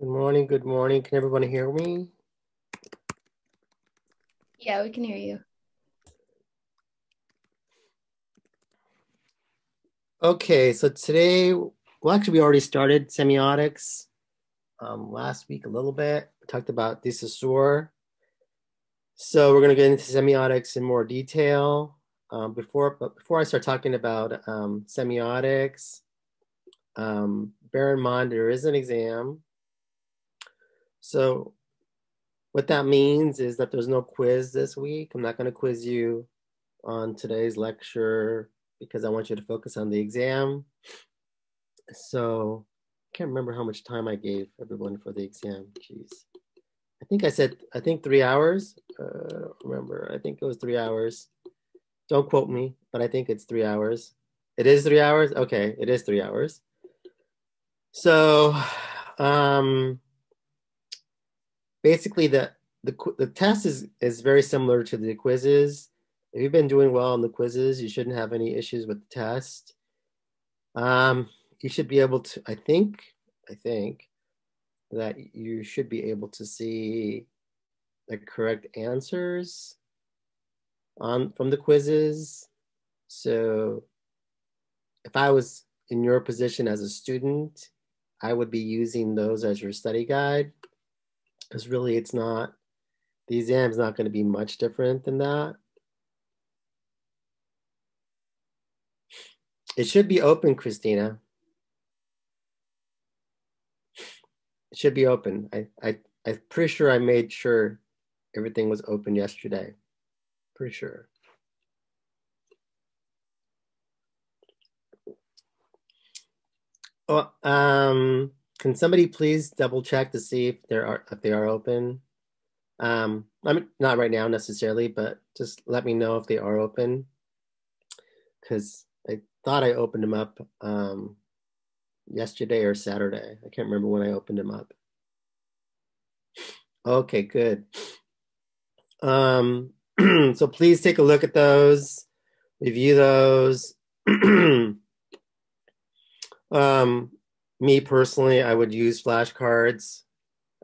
Good morning. Good morning. Can everyone hear me? Yeah, we can hear you. Okay, so today, well, actually, we already started semiotics last week a little bit. We talked about de Saussure. So we're going to get into semiotics in more detail. But before I start talking about semiotics, bear in mind there is an exam. So what that means is that there's no quiz this week. I'm not going to quiz you on today's lecture because I want you to focus on the exam. So I can't remember how much time I gave everyone for the exam. Jeez. I think 3 hours. I don't remember. I think it was 3 hours. Don't quote me, but I think it's 3 hours. It is 3 hours? Okay, it is 3 hours. So um, basically the test is very similar to the quizzes. If you've been doing well on the quizzes, you shouldn't have any issues with the test. Um, you should be able to, I think that you should be able to see the correct answers on from the quizzes. So if I was in your position as a student, I would be using those as your study guide because really it's not, the exam's not going to be much different than that. It should be open, Christina. It should be open. I'm pretty sure I made sure everything was open yesterday. Pretty sure. Oh, can somebody please double check to see if they are open? I mean, not right now necessarily, but just let me know if they are open because I thought I opened them up yesterday or Saturday. I can't remember when I opened them up. Okay, good. Um, so please take a look at those, review those. um, Me personally, I would use flashcards.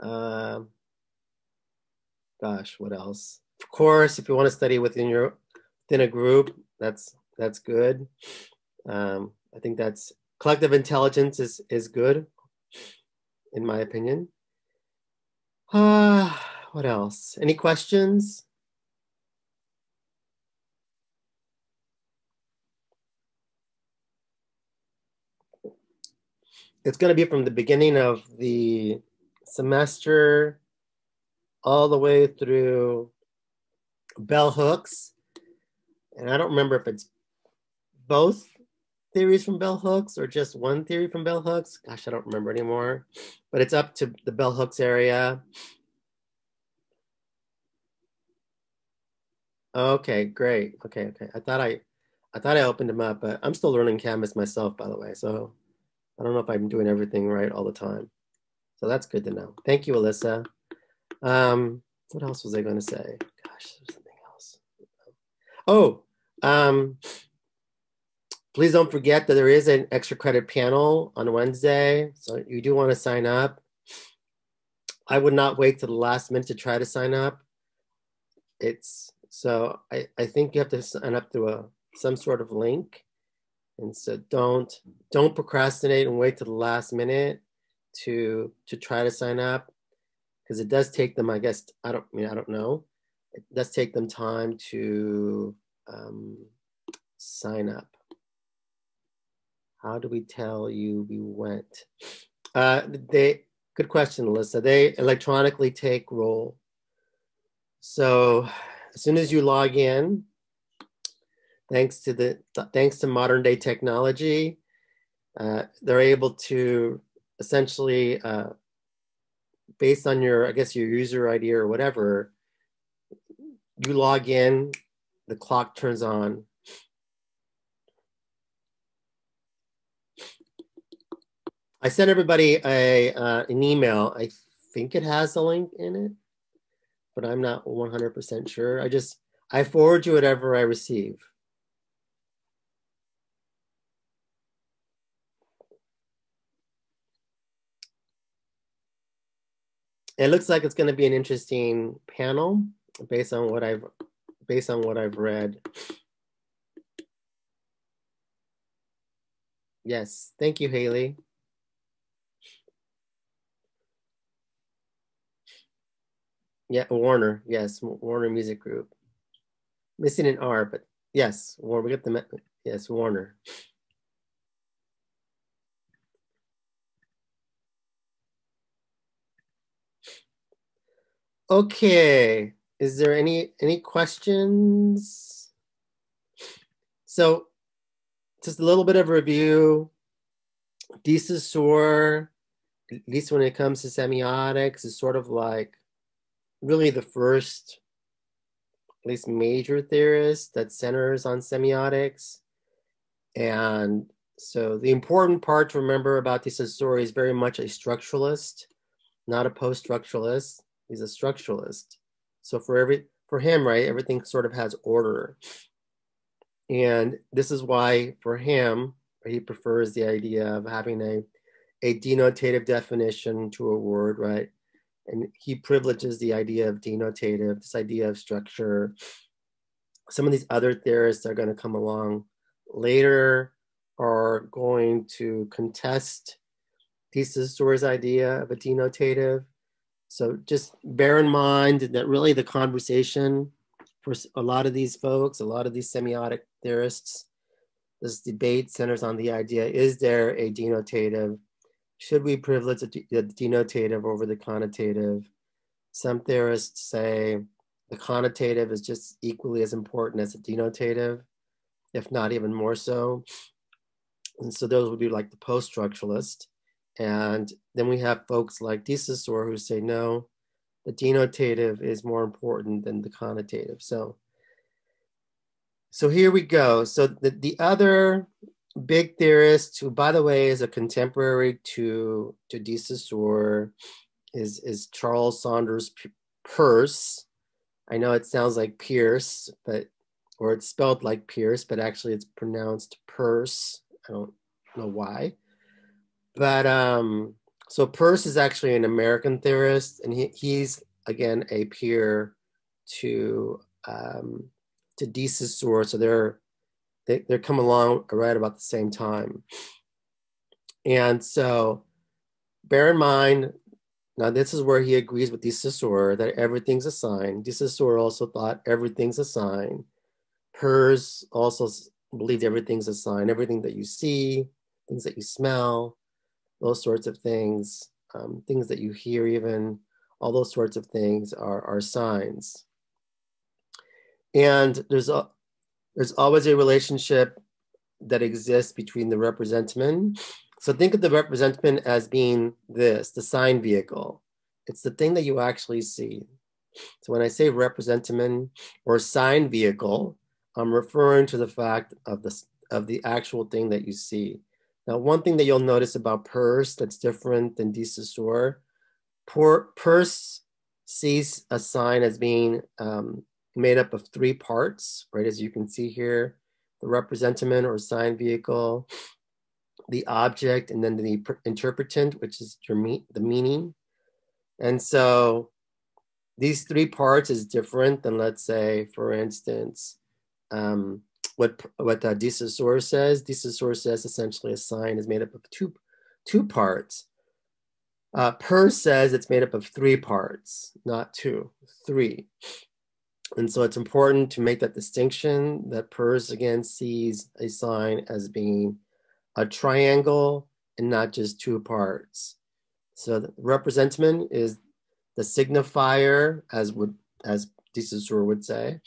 Uh, Gosh, what else? Of course, if you want to study within a group, that's good. I think that's collective intelligence is good, in my opinion. What else? Any questions? It's going to be from the beginning of the semester all the way through bell hooks. And I don't remember if it's both theories from bell hooks or just one theory from bell hooks. Gosh, I don't remember anymore. But it's up to the bell hooks area. Okay, great. Okay. I thought I opened them up, but I'm still learning Canvas myself, by the way. So I don't know if I'm doing everything right all the time. So that's good to know. Thank you, Alyssa. What else was I going to say? Gosh, there's something else. Oh, um, please don't forget that there is an extra credit panel on Wednesday. So you do want to sign up. I would not wait to the last minute to try to sign up. I think you have to sign up through some sort of link. And so don't procrastinate and wait to the last minute to try to sign up because it does take them, I guess, I don't know. It does take them time to sign up. How do we tell you we went? They Good question, Alyssa. They electronically take roll. So as soon as you log in, thanks to modern day technology, they're able to essentially, based on your, I guess, your user ID or whatever, you log in, the clock turns on. I sent everybody an email. I think it has a link in it, but I'm not 100% sure. I forward you whatever I receive. It looks like it's going to be an interesting panel based on what I've read. Yes, thank you, Haley. Yeah, Warner. Yes, Warner Music Group. Missing an R, but yes, we get the yes, Warner. Okay, is there any questions? So, just a little bit of review. De Saussure, at least when it comes to semiotics, is sort of like really the first, at least major theorist that centers on semiotics. And so the important part to remember about de Saussure is very much a structuralist, not a post-structuralist. He's a structuralist. So for him, right, everything sort of has order. And this is why for him, he prefers the idea of having a denotative definition to a word, right? And he privileges the idea of denotative, this idea of structure. Some of these other theorists are going to come along later are going to contest de Saussure's idea of a denotative. So just bear in mind that really the conversation for a lot of these folks, a lot of these semiotic theorists, this debate centers on the idea, is there a denotative? Should we privilege the denotative over the connotative? Some theorists say the connotative is just equally as important as the denotative, if not even more so. And so those would be like the post-structuralist. And then we have folks like de Saussure who say, no, the denotative is more important than the connotative. So here we go. So the other big theorist, who, by the way, is a contemporary to de Saussure, is Charles Saunders Peirce. I know it sounds like Pierce, or it's spelled like Pierce, but actually it's pronounced Peirce. I don't know why. But so Peirce is actually an American theorist, and he's again a peer to de Saussure. So they're coming along right about the same time. And so bear in mind, now this is where he agrees with de Saussure that everything's a sign. De Saussure also thought everything's a sign. Peirce also believed everything's a sign. Everything that you see, things that you smell, those sorts of things, things that you hear even, all those sorts of things are signs. And there's always a relationship that exists between the representment. So think of the representment as being the sign vehicle. It's the thing that you actually see. So when I say representment or sign vehicle, I'm referring to the fact of the actual thing that you see. Now, one thing that you'll notice about Peirce that's different than de Saussure, Peirce sees a sign as being made up of three parts, right? As you can see here, the representment or sign vehicle, the object, and then the interpretant, which is the meaning. And so these three parts is different than, let's say, for instance, what de Saussure says. De Saussure says essentially a sign is made up of two parts. Peirce says it's made up of three parts, not two, three. And so it's important to make that distinction that Peirce again sees a sign as being a triangle and not just two parts. So the representment is the signifier, as de Saussure would say.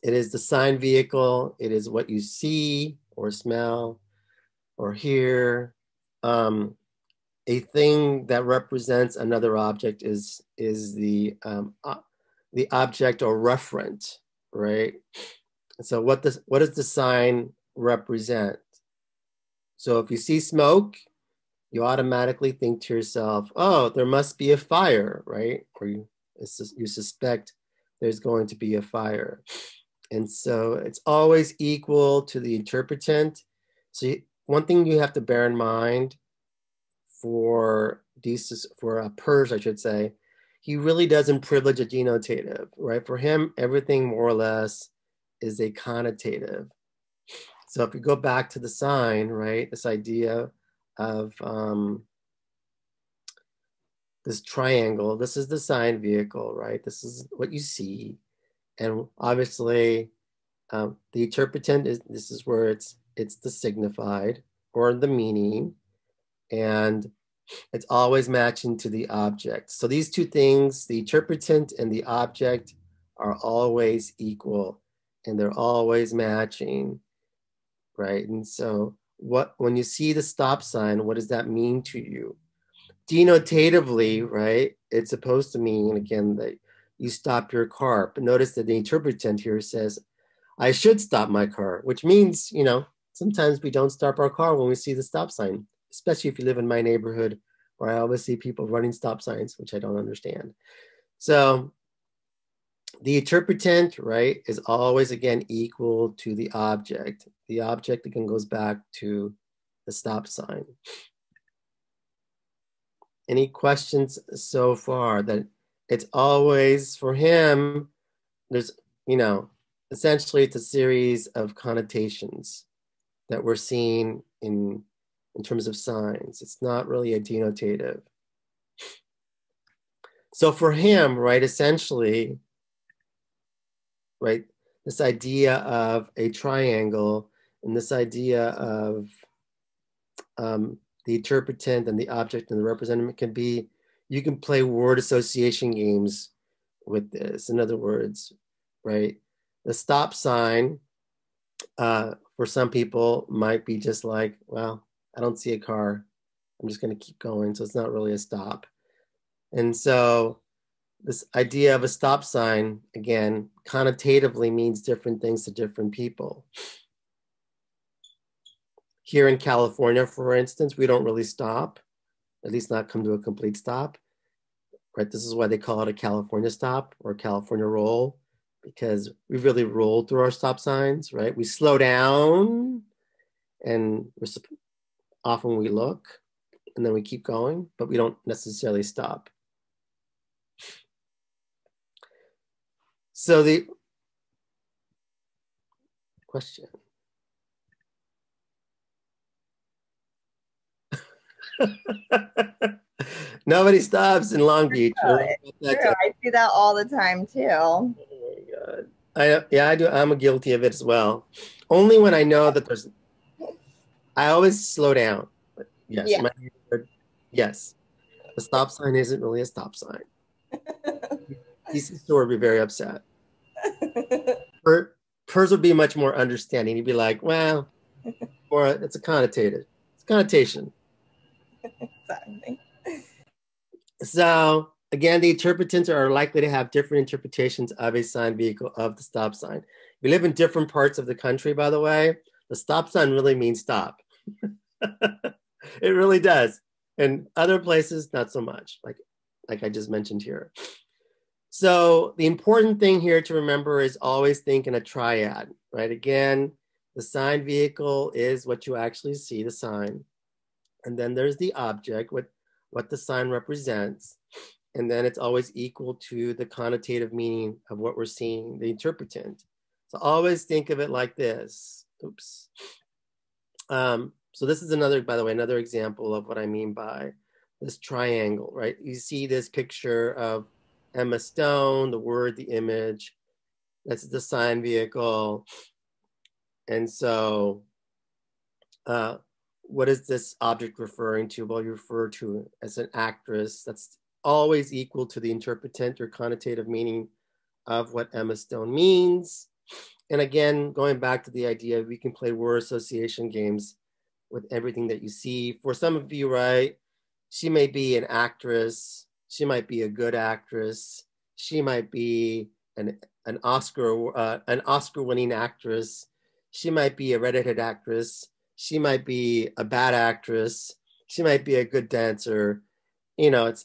It is the sign vehicle. It is what you see or smell or hear. A thing that represents another object is the object or referent, right? So what does the sign represent? So if you see smoke, you automatically think to yourself, oh, there must be a fire, right? Or you suspect there's going to be a fire. And so it's always equal to the interpretant. So one thing you have to bear in mind for Pers, I should say, he really doesn't privilege a denotative, right? For him, everything more or less is a connotative. So if you go back to the sign, right, this idea of this triangle, this is the sign vehicle, right? This is what you see. And obviously, the interpretant this is where it's the signified or the meaning, and it's always matching to the object. So these two things, the interpretant and the object, are always equal, and they're always matching, right? And so when you see the stop sign, what does that mean to you? Denotatively, right? It's supposed to mean, again, that you stop your car. But notice that the interpretant here says, I should stop my car, which means, sometimes we don't stop our car when we see the stop sign, especially if you live in my neighborhood where I always see people running stop signs, which I don't understand. So the interpretant, right, is always, again, equal to the object. The object, again, goes back to the stop sign. Any questions so far? That it's always, for him, there's, essentially it's a series of connotations that we're seeing in terms of signs. It's not really a denotative. So for him, right, essentially, right, this idea of a triangle and this idea of the interpretant and the object and the representative can be, you can play word association games with this. In other words, right, the stop sign for some people might be just like, well, I don't see a car, I'm just going to keep going. So it's not really a stop. And so this idea of a stop sign, again, connotatively means different things to different people. Here in California, for instance, we don't really stop, at least not come to a complete stop, right? This is why they call it a California stop or California roll, because we really roll through our stop signs, right? We slow down and often we look and then we keep going, but we don't necessarily stop. So the question. Nobody stops in Long Beach. Oh, it's true. I see that all the time too. Oh my God. I do. I'm guilty of it as well. Only when I know that I always slow down. But yes, Yeah. yes. The stop sign isn't really a stop sign. DC store would be very upset. Pers would be much more understanding. He'd be like, well, or it's a connotated. It's connotation. Exactly. So again, the interpretants are likely to have different interpretations of a sign vehicle of the stop sign. We live in different parts of the country, by the way. The stop sign really means stop. It really does. In other places, not so much, like I just mentioned here. So the important thing here to remember is always think in a triad, right? Again, the sign vehicle is what you actually see, the sign. And then there's the object, what the sign represents. And then it's always equal to the connotative meaning of what we're seeing, the interpretant. So always think of it like this. Oops. So this is by the way, another example of what I mean by this triangle, right? You see this picture of Emma Stone, the word, the image. That's the sign vehicle. And so what is this object referring to? Well, you refer to it as an actress. That's always equal to the interpretant or connotative meaning of what Emma Stone means. And again, going back to the idea, we can play word association games with everything that you see. For some of you, right, she may be an actress. She might be a good actress. She might be an Oscar winning actress. She might be a redheaded actress. She might be a bad actress. She might be a good dancer. It's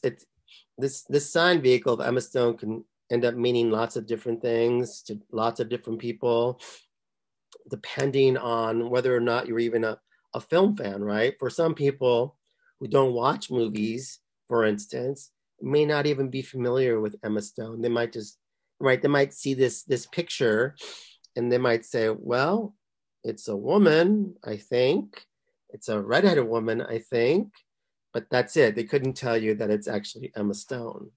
this sign vehicle of Emma Stone can end up meaning lots of different things to lots of different people, depending on whether or not you're even a film fan, right? For some people who don't watch movies, for instance, may not even be familiar with Emma Stone. They might just, right, they might see this picture and they might say, well, it's a woman, I think. It's a redheaded woman, I think. But that's it. They couldn't tell you that it's actually Emma Stone.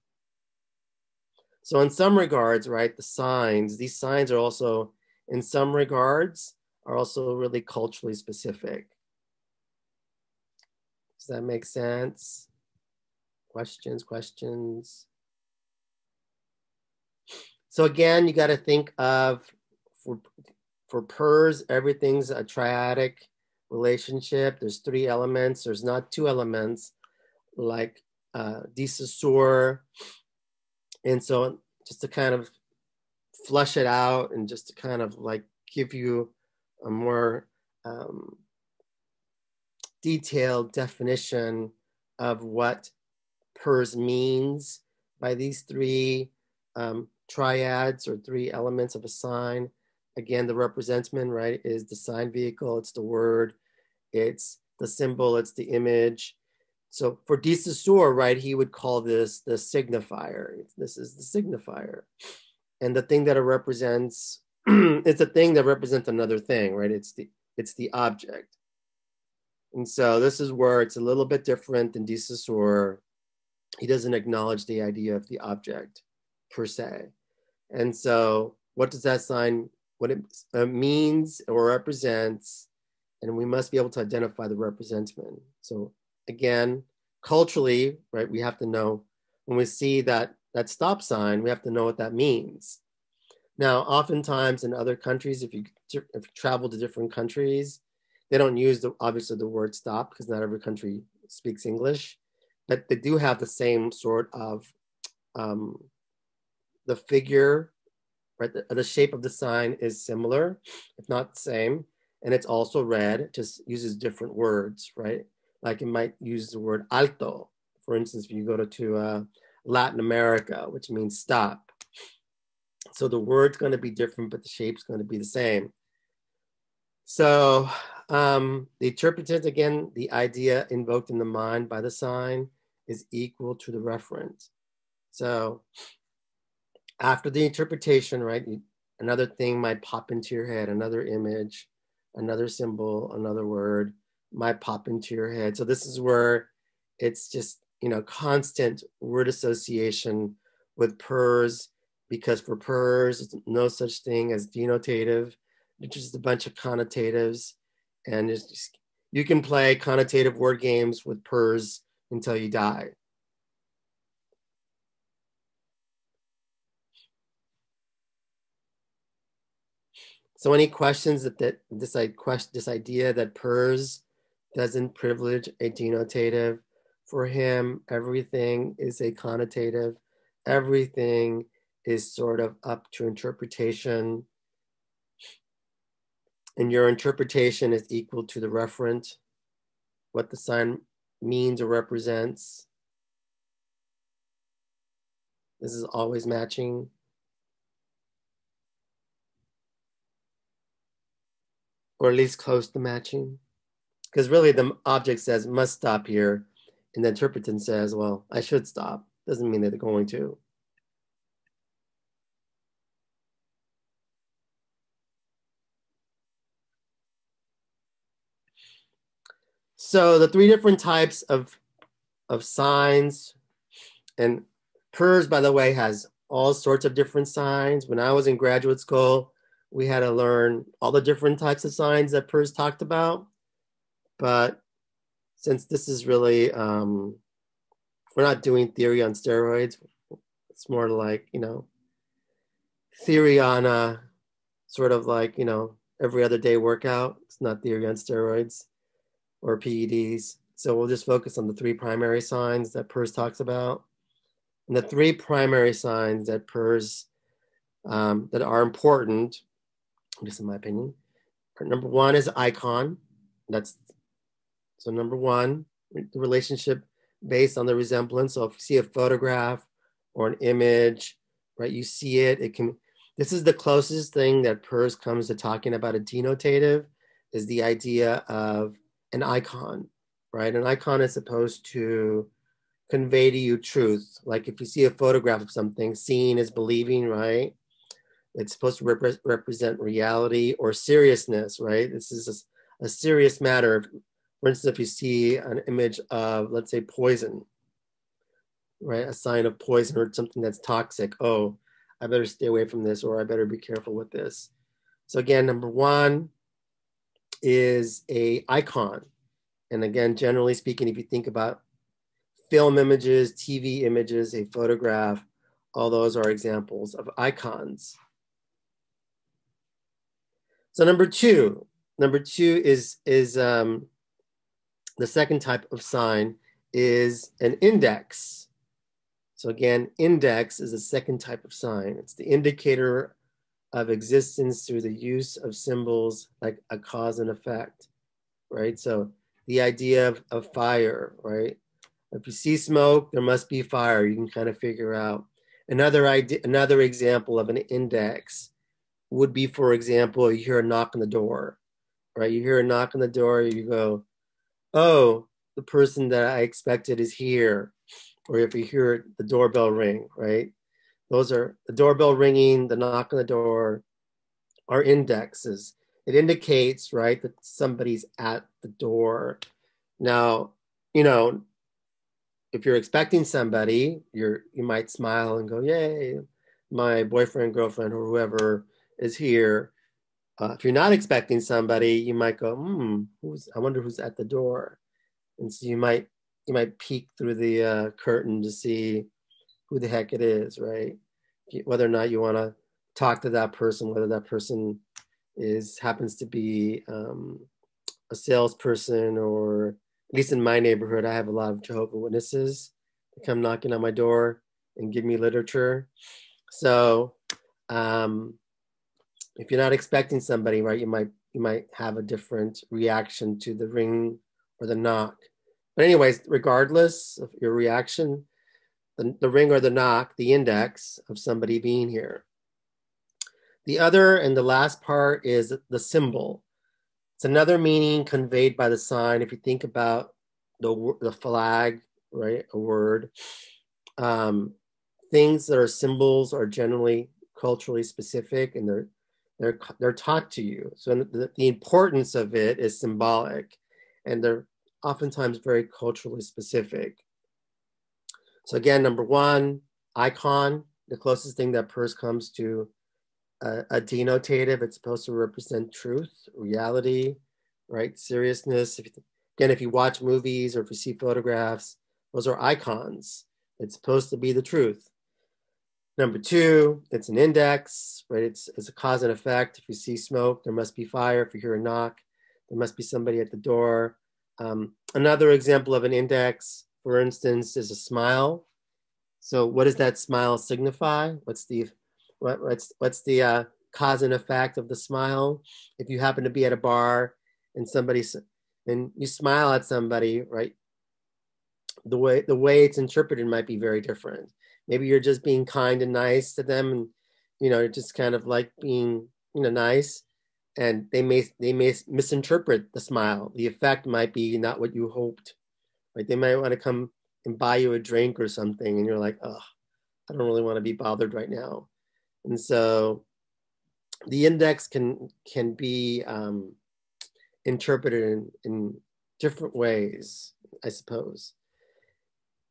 So in some regards, right, these signs are also, in some regards, are also really culturally specific. Does that make sense? Questions? So again, you got to think of, for PERS, everything's a triadic relationship. There's 3 elements. There's not 2 elements like de Saussure. And so just to kind of flesh it out and just to kind of like give you a more detailed definition of what PERS means by these 3 triads or 3 elements of a sign. Again, the representment, right, is the sign vehicle, it's the word, it's the symbol, it's the image. So for de Saussure, right, he would call this the signifier. This is the signifier. And the thing that it represents, it's a thing that represents another thing, right? It's the object. And so this is where it's a little bit different than de Saussure. He doesn't acknowledge the idea of the object per se. And so what does that sign, what it means or represents, and we must be able to identify the representment. So again, culturally, right, we have to know, when we see that stop sign, we have to know what that means. Now, oftentimes in other countries, if you travel to different countries, they don't use obviously the word stop because not every country speaks English, but they do have the same sort of the figure, right? The shape of the sign is similar, if not the same, and it's also red. It just uses different words, right? Like it might use the word alto, for instance, if you go to Latin America, which means stop. So the word's going to be different, but the shape's going to be the same. So the interpretant, again, the idea invoked in the mind by the sign is equal to the referent. So after the interpretation, right, another thing might pop into your head, another image, another symbol, another word might pop into your head. So this is where it's just, constant word association with PERS, because for PERS, it's no such thing as denotative. It's just a bunch of connotatives. And it's just, you can play connotative word games with PERS until you die. So any questions that this idea that PERS doesn't privilege a denotative? For him, everything is a connotative. Everything is sort of up to interpretation. And your interpretation is equal to the referent, what the sign means or represents. This is always matching. Or at least close to matching. Because really the object says must stop here, and the interpretant says, well, I should stop. Doesn't mean that they're going to. So the 3 different types of signs, and PERS, by the way, has all sorts of different signs. When I was in graduate school, we had to learn all the different types of signs that PERS talked about. But since this is really, we're not doing theory on steroids, it's more like, theory on sort of like, every other day workout. It's not theory on steroids or PEDs. So we'll just focus on the 3 primary signs that PERS talks about. And the 3 primary signs that PERS, that are important, just in my opinion, number 1 is icon. So number 1, the relationship based on the resemblance. So if you see a photograph or an image, right, you see it, this is the closest thing that PERS comes to talking about a denotative, is the idea of an icon, right? An icon is supposed to convey to you truth. Like if you see a photograph of something, seeing is believing, right? It's supposed to represent reality or seriousness, right? This is a serious matter. For instance, if you see an image of, let's say, poison, right? A sign of poison or something that's toxic. Oh, I better stay away from this, or I better be careful with this. So again, number one is a icon. And again, generally speaking, if you think about film images, TV images, a photograph, all those are examples of icons. So number two is the second type of sign is an index. So again, index is a second type of sign. It's the indicator of existence through the use of symbols like a cause and effect, right? So the idea of fire, right? If you see smoke, there must be fire. You can kind of figure out. Another example of an index would be, for example, you hear a knock on the door, right? You hear a knock on the door, you go, oh, the person that I expected is here. Or if you hear the doorbell ring, right? Those are the doorbell ringing, the knock on the door are indexes. It indicates, right, that somebody's at the door. Now, you know, if you're expecting somebody, you might smile and go, yay, my boyfriend, girlfriend, or whoever is here. If you're not expecting somebody, you might go, I wonder who's at the door. And so you might peek through the curtain to see who the heck it is, right? Whether or not you want to talk to that person, whether that person happens to be a salesperson, or at least in my neighborhood, I have a lot of Jehovah's Witnesses that come knocking on my door and give me literature. So if you're not expecting somebody, right, you might have a different reaction to the ring or the knock. But anyways, regardless of your reaction, the ring or the knock, the index of somebody being here. The other and the last part is the symbol. It's another meaning conveyed by the sign. If you think about the flag, right, a word, things that are symbols are generally culturally specific, and they're taught to you. So the importance of it is symbolic, and they're oftentimes very culturally specific. So again, number one, icon, the closest thing that first comes to a denotative. It's supposed to represent truth, reality, right? Seriousness. If you watch movies or if you see photographs, those are icons. It's supposed to be the truth. Number two, it's an index, right? It's a cause and effect. If you see smoke, there must be fire. If you hear a knock, there must be somebody at the door. Another example of an index, for instance, is a smile. So what does that smile signify? What's the cause and effect of the smile? If you happen to be at a bar and you smile at somebody, right? The way it's interpreted might be very different. Maybe you're just being kind and nice to them, and just kind of like being nice, and they may misinterpret the smile. The effect might be not what you hoped. Right? They might want to come and buy you a drink or something, and you're like, oh, I don't really want to be bothered right now. And so the index can be interpreted in different ways, I suppose.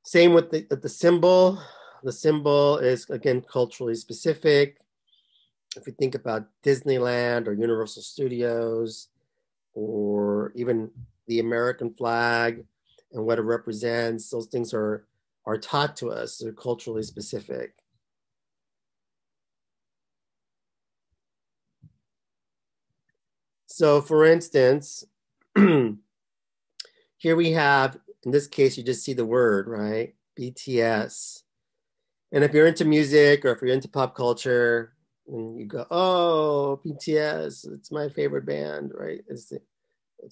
Same with the symbol. The symbol is, again, culturally specific. If you think about Disneyland or Universal Studios, or even the American flag and what it represents, those things are taught to us. They're culturally specific. So for instance, here we have, in this case, you just see the word, right? BTS. And if you're into music or if you're into pop culture, and you go, oh, BTS, it's my favorite band, right? It's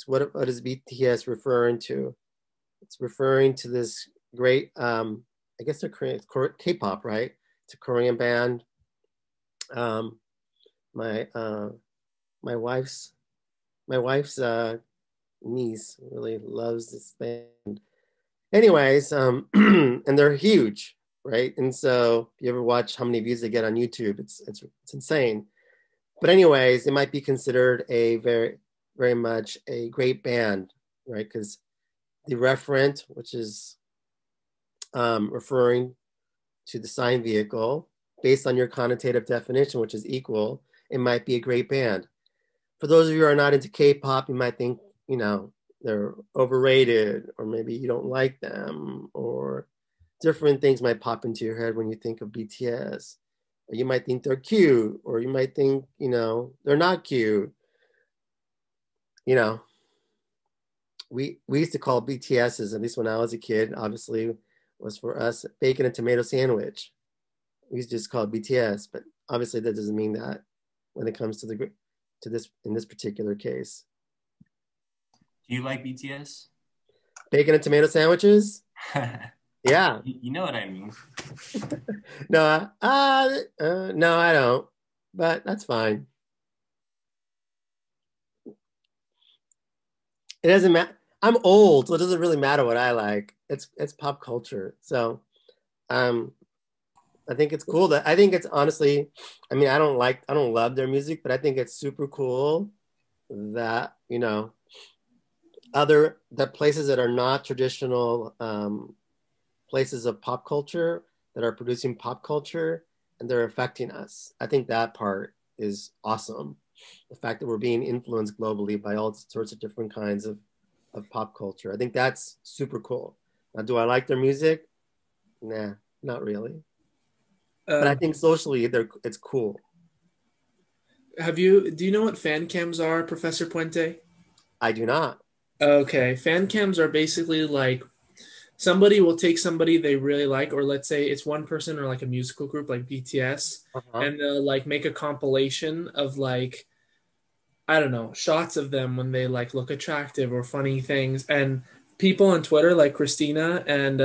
what is BTS referring to? It's referring to this great, I guess they're Korean, K-pop, right? It's a Korean band. My wife's niece really loves this band. Anyways, and they're huge, right? And so if you ever watch how many views they get on YouTube, it's insane. But anyways, it might be considered a very much a great band, right? Because the referent, which is referring to the sign vehicle, based on your connotative definition, which is equal, it might be a great band. For those of you who are not into K-pop, you might think, they're overrated, or maybe you don't like them, or different things might pop into your head when you think of BTS. Or you might think they're cute, or you might think, they're not cute. You know, we used to call BTSs, at least when I was a kid, obviously, was for us bacon and tomato sandwich. We used to just call it BTS, but obviously that doesn't mean that when it comes to this in this particular case. Do you like BTS? Bacon and tomato sandwiches? Yeah. You know what I mean. No, no, I don't. But that's fine. It doesn't matter. I'm old, so it doesn't really matter what I like. It's pop culture. So um I think it's cool that I think it's honestly, I mean, I don't love their music, but I think it's super cool that, other that places that are not traditional places of pop culture that are producing pop culture and they're affecting us. I think that part is awesome. The fact that we're being influenced globally by all sorts of different kinds of pop culture. I think that's super cool. Now, do I like their music? Nah, not really. But I think socially it's cool. Do you know what fan cams are, Professor Puente? I do not. Okay, fan cams are basically like somebody will take somebody they really like, or let's say it's one person or like a musical group like BTS, Uh-huh. and they'll like make a compilation of like, I don't know, shots of them when they like look attractive or funny things. And people on Twitter, like Christina and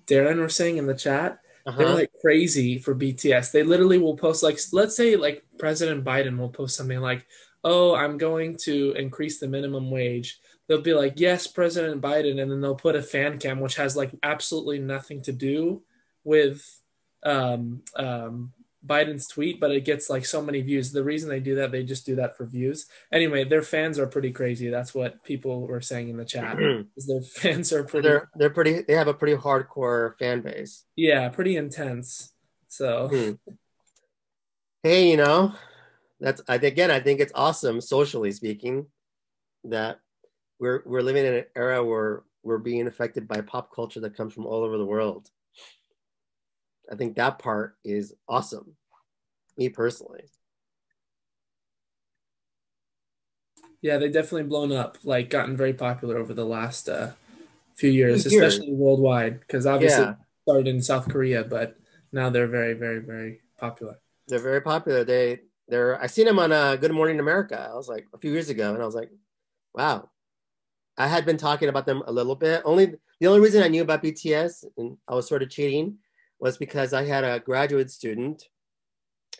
Darren were saying in the chat, they're Uh-huh. like crazy for BTS. They literally will post like, let's say like President Biden will post something like, "Oh, I'm going to increase the minimum wage." They'll be like, "Yes, President Biden," and then they'll put a fan cam which has like absolutely nothing to do with um, um, Biden's tweet, but it gets like so many views. The reason they do that, they just do that for views. Anyway, their fans are pretty crazy. That's what people were saying in the chat. Is their fans are So pretty, they have a pretty hardcore fan base. yeah, pretty intense. So Hmm. Hey, I think it's awesome socially speaking that we're living in an era where we're being affected by pop culture that comes from all over the world. I think that part is awesome. Me personally. yeah, they definitely blown up, like gotten very popular over the last few Few years, years. especially worldwide, because obviously it Yeah, started in South Korea, but now they're very, very, very popular. they're very popular. I seen them on Good Morning America. I was like a few years ago, and I was like, wow. I had been talking about them a little bit. The only reason I knew about BTS and I was sort of cheating was because I had a graduate student.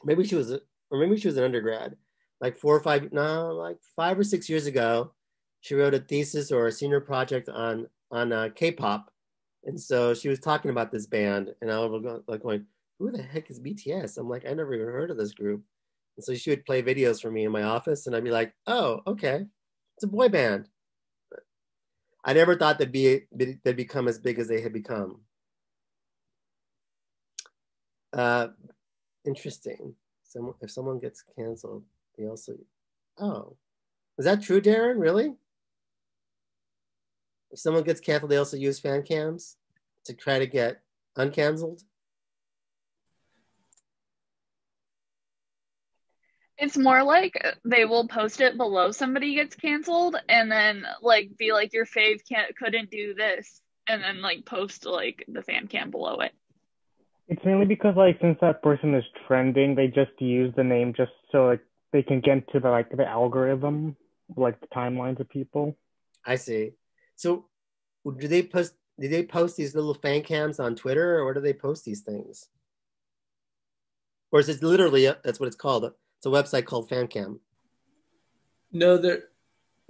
Maybe she was, or maybe she was an undergrad, like 4 or 5, no, like 5 or 6 years ago. She wrote a thesis or a senior project on K-pop, and so she was talking about this band, and I was like going, "Who the heck is BTS?" I'm like, I never even heard of this group. And so she would play videos for me in my office, and I'd be like, "Oh, okay, it's a boy band." I never thought they'd become as big as they had become. Uh, Interesting. If someone gets canceled, they also. Oh, is that true, Darren? Really? If someone gets canceled, they also use fan cams to try to get uncanceled. It's more like they will post it below somebody gets canceled and then like be like your fave can't couldn't do this and then like post like the fan cam below it. It's mainly because like since that person is trending, they just use the name just so like they can get into the algorithm, like the timelines of people. I see. So, do they post? Do they post these little fan cams on Twitter, or where do they post these things? Or is it literally that's what it's called? It's a website called FanCam. No, they're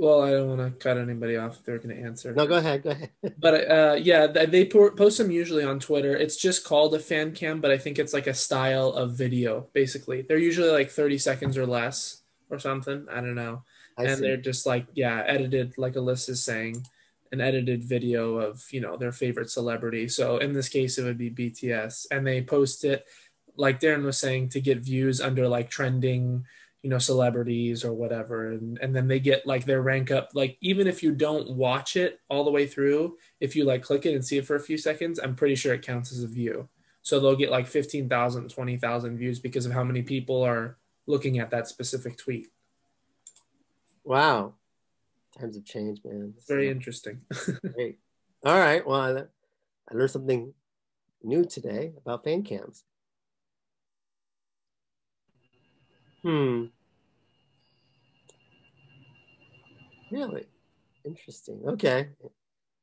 Well, I don't want to cut anybody off if they're going to answer. No, go ahead. Go ahead. But yeah, they post them usually on Twitter. It's just called a fan cam, but I think it's like a style of video, basically. They're usually like 30 seconds or less or something. I don't know. I And see. they're just like, yeah, edited, like Alyssa's saying, an edited video of, their favorite celebrity. So in this case, it would be BTS. And they post it, like Darren was saying, to get views under like trending celebrities or whatever, and then they get like their rank up. Like even if you don't watch it all the way through, if you like click it and see it for a few seconds, I'm pretty sure it counts as a view. So they'll get like 15,000, 20,000 views because of how many people are looking at that specific tweet. Wow. Times have changed, man. It's very interesting. Great. All right. Well, I learned something new today about fan cams. Really interesting. Okay.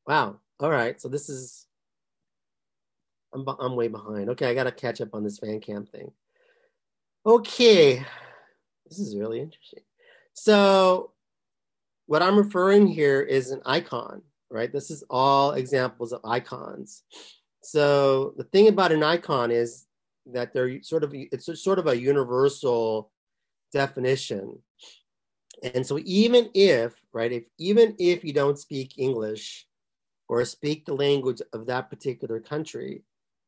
Wow. All right. So this is, I'm way behind. Okay, I got to catch up on this fan cam thing. Okay. This is really interesting. So what I'm referring here is an icon, right? This is all examples of icons. So the thing about an icon is that it's sort of a universal definition. And so even if you don't speak English or speak the language of that particular country,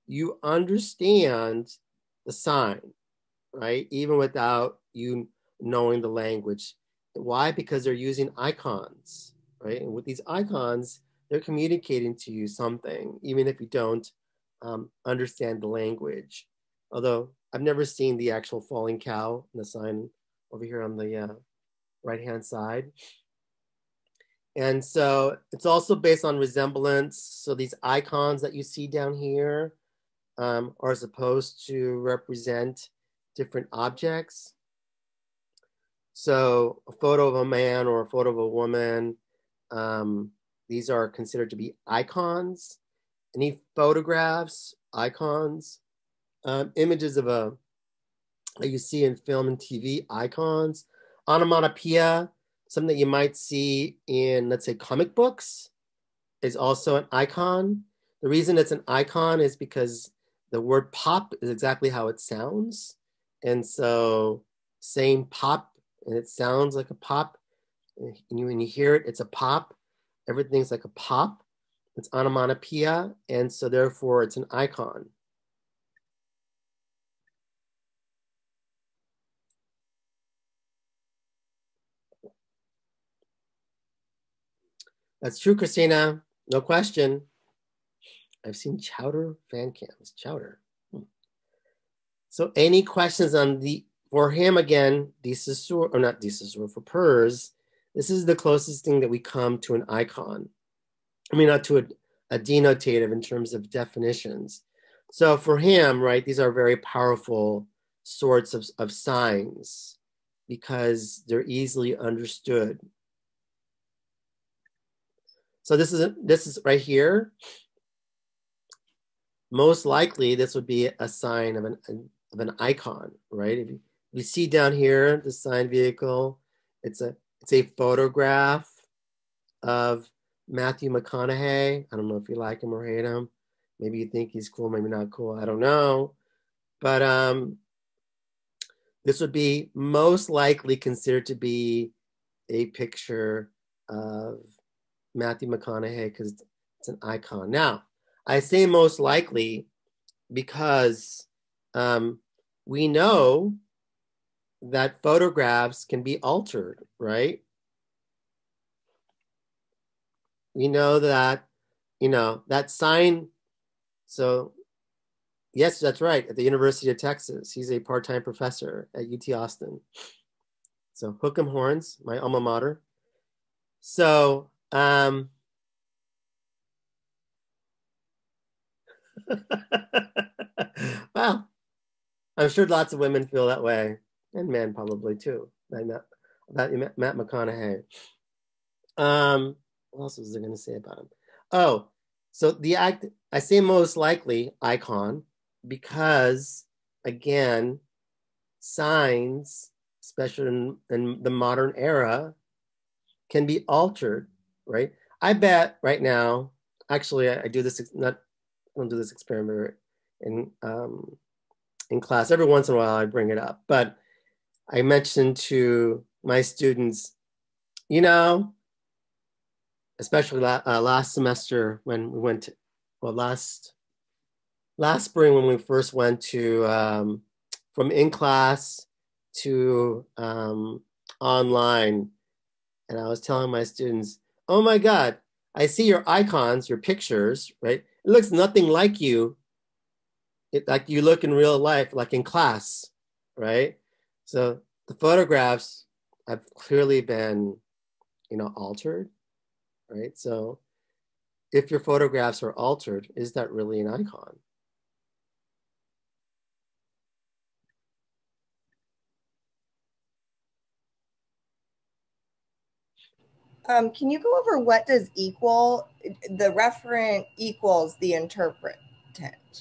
you understand the sign, right? Even without you knowing the language. Why? Because they're using icons, right? And with these icons, they're communicating to you something, even if you don't understand the language. Although I've never seen the actual falling cow in the sign over here on the right-hand side. And so it's also based on resemblance. So these icons that you see down here are supposed to represent different objects. So a photo of a man or a photo of a woman, these are considered to be icons. Any photographs, icons, images of that you see in film and TV, icons. Onomatopoeia, something that you might see in, let's say, comic books, is also an icon. The reason it's an icon is because the word pop is exactly how it sounds. And so saying pop, and it sounds like a pop, and when you hear it, it's a pop. Everything's like a pop. It's onomatopoeia, and so therefore it's an icon. That's true, Christina. No question. I've seen chowder fan cams. Chowder. So any questions on for him again, for PERS, this is the closest thing that we come to an icon. I mean, not to a denotative in terms of definitions. So for him, right, these are very powerful sorts of signs because they're easily understood. So this is right here. Most likely, this would be a sign of an icon, right? If you see down here the sign vehicle, it's a photograph of Matthew McConaughey. I don't know if you like him or hate him. Maybe you think he's cool, maybe not cool. I don't know, but this would be most likely considered to be a picture of Matthew McConaughey because it's an icon. Now, I say most likely because we know that photographs can be altered, right? We know that, that sign. So, yes, that's right. At the University of Texas, he's a part-time professor at UT Austin. So, hook 'em horns, my alma mater. So, well, I'm sure lots of women feel that way, and men probably too. About Matt McConaughey. What else was I going to say about him? Oh, so I say most likely icon because, again, signs, especially in the modern era, can be altered, right? I bet right now, actually, I do this, I don't do this experiment in class. Every once in a while, I bring it up, but I mentioned to my students, you know, especially last semester when we went to, well, last spring when we first went to from in class to online, and I was telling my students, oh my God, I see your icons, your pictures, right? It looks nothing like you, like you look in real life, like in class, right? So the photographs have clearly been, altered, right? So if your photographs are altered, is that really an icon? Can you go over what does equal? The referent equals the interpretant.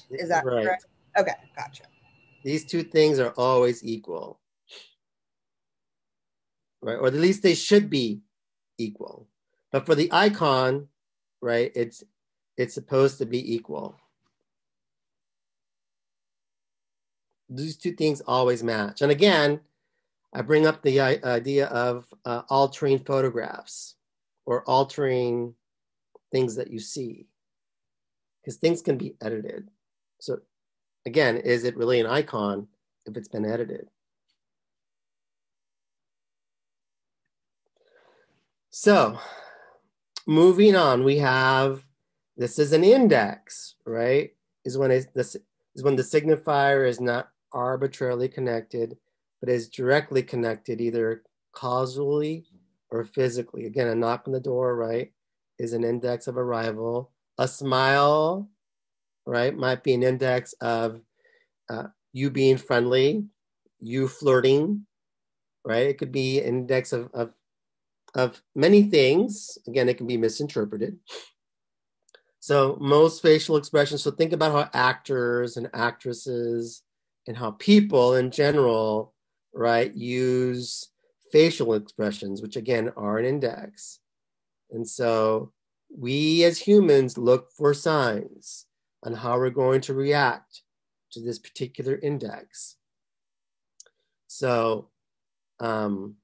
Is that right? correct? Okay, gotcha. These two things are always equal, right? Or at least they should be equal. But for the icon, right, it's supposed to be equal. These two things always match. And again, I bring up the idea of altering photographs or altering things that you see, because things can be edited. So again, is it really an icon if it's been edited? So moving on, we have, this is an index, right? Is when the signifier is not arbitrarily connected, but is directly connected either causally or physically. Again, a knock on the door, right, is an index of arrival. A smile, right, might be an index of you being friendly, you flirting, right? It could be an index of many things. Again, it can be misinterpreted. So most facial expressions, so think about how actors and actresses and how people in general, right, use facial expressions, which again are an index. And so we as humans look for signs on how we're going to react to this particular index. So, so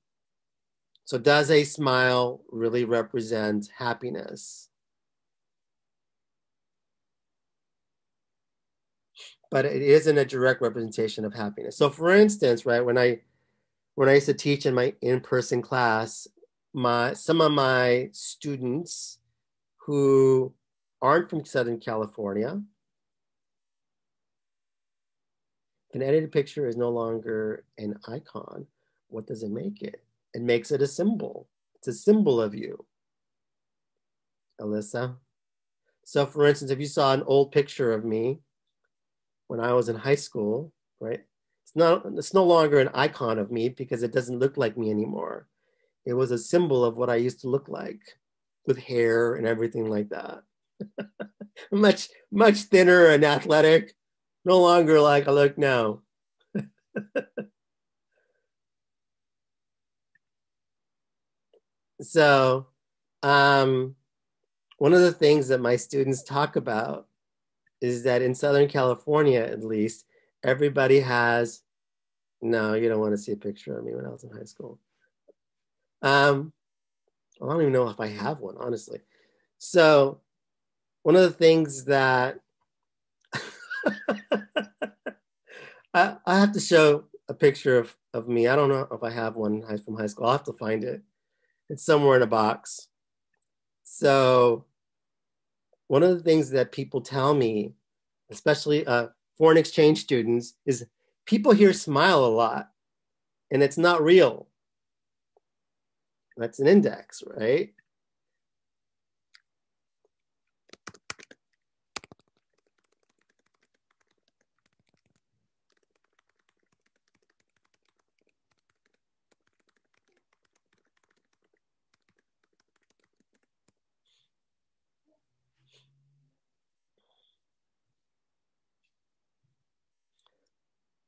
does a smile really represent happiness? But it isn't a direct representation of happiness. So for instance, right, when I used to teach in my in-person class, some of my students who aren't from Southern California, if an edited picture is no longer an icon, what does it make it? It makes it a symbol. It's a symbol of you, Alyssa. So for instance, if you saw an old picture of me when I was in high school, right? It's no longer an icon of me because it doesn't look like me anymore. It was a symbol of what I used to look like with hair and everything like that. much thinner and athletic, no longer like I look now. So one of the things that my students talk about is that in Southern California, at least, everybody has, no, you don't want to see a picture of me when I was in high school. I don't even know if I have one, honestly. So one of the things that I have to show a picture of me. I don't know if I have one from high school. I'll have to find it. It's somewhere in a box. So one of the things that people tell me, especially foreign exchange students, is people here smile a lot and it's not real. That's an index, right?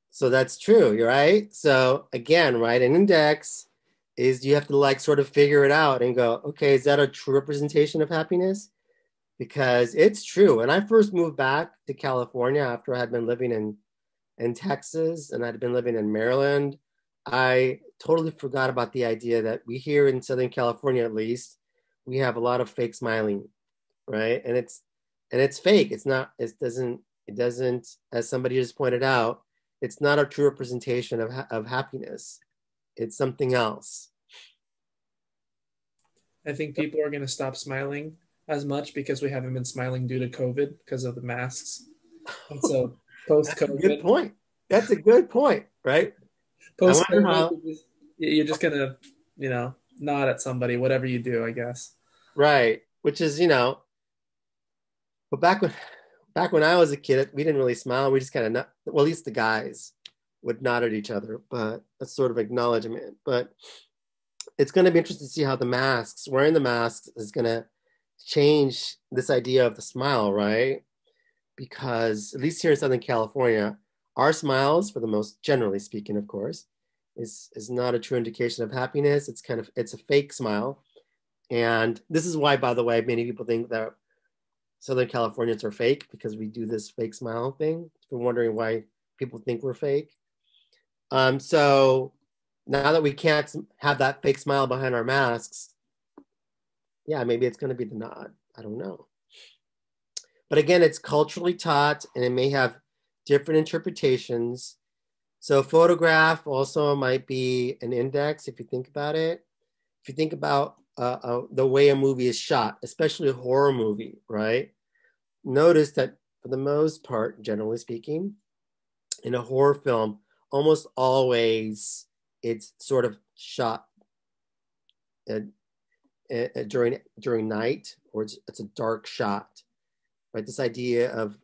So that's true, you're right. So again, right, an index is you have to like sort of figure it out and go, okay, is that a true representation of happiness? Because it's true. When I first moved back to California after I had been living in Texas and I'd been living in Maryland, I totally forgot about the idea that we here in Southern California, at least, we have a lot of fake smiling, right? And it's fake. It's not, it doesn't, as somebody just pointed out, it's not a true representation of happiness. It's something else. I think people are going to stop smiling as much because we haven't been smiling due to COVID because of the masks. And so post That's a good COVID, point. That's a good point, right? I post wonder COVID, how, you're just going to, nod at somebody, whatever you do, I guess. right? Which is, but back when I was a kid, we didn't really smile. We just kind of not, well, at least the guys would nod at each other, but that's sort of acknowledgement. But it's going to be interesting to see how wearing the masks is going to change this idea of the smile, right? Because at least here in Southern California, our smiles, for the most generally speaking, of course, is not a true indication of happiness. It's a fake smile. And this is why, by the way, many people think that Southern Californians are fake because we do this fake smile thing. If you're wondering why people think we're fake. So now that we can't have that fake smile behind our masks, yeah, maybe it's going to be the nod. I don't know. But again, it's culturally taught and it may have different interpretations. So photograph also might be an index if you think about it. If you think about the way a movie is shot, especially a horror movie, right? Notice that for the most part, generally speaking, in a horror film, almost always it's sort of shot during night, or it's a dark shot, right? This idea of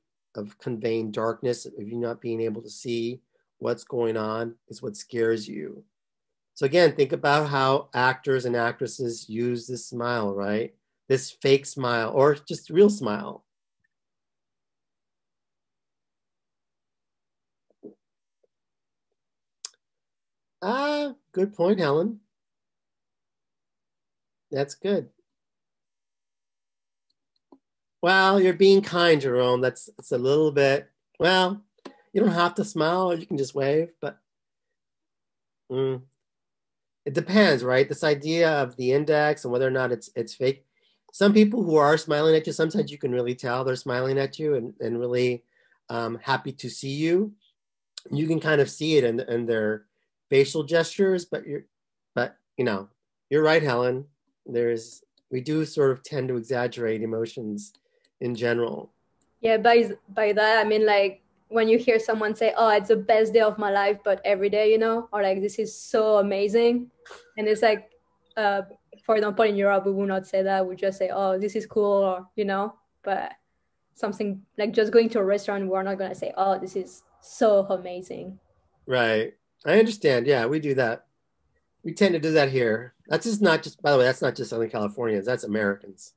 conveying darkness, of you not being able to see what's going on, is what scares you. So again, think about how actors and actresses use this smile, right? This fake smile, or just real smile. Good point, Helen. That's good. Well, you're being kind, Jerome. It's a little bit, well, you don't have to smile, or you can just wave, but it depends, right? This idea of the index and whether or not it's fake. Some people who are smiling at you, sometimes you can really tell they're smiling at you and really happy to see you. You can kind of see it in their facial gestures, but you're right, Helen. We do sort of tend to exaggerate emotions in general. Yeah, by that I mean like when you hear someone say, "Oh, it's the best day of my life," but every day, or like this is so amazing, and it's like, for example, in Europe we will not say that. We just say, "Oh, this is cool," or but something like just going to a restaurant, we're not gonna say, "Oh, this is so amazing." Right. I understand. Yeah, we do that. We tend to do that here. That's just not just, by the way, that's not just Southern Californians, that's Americans.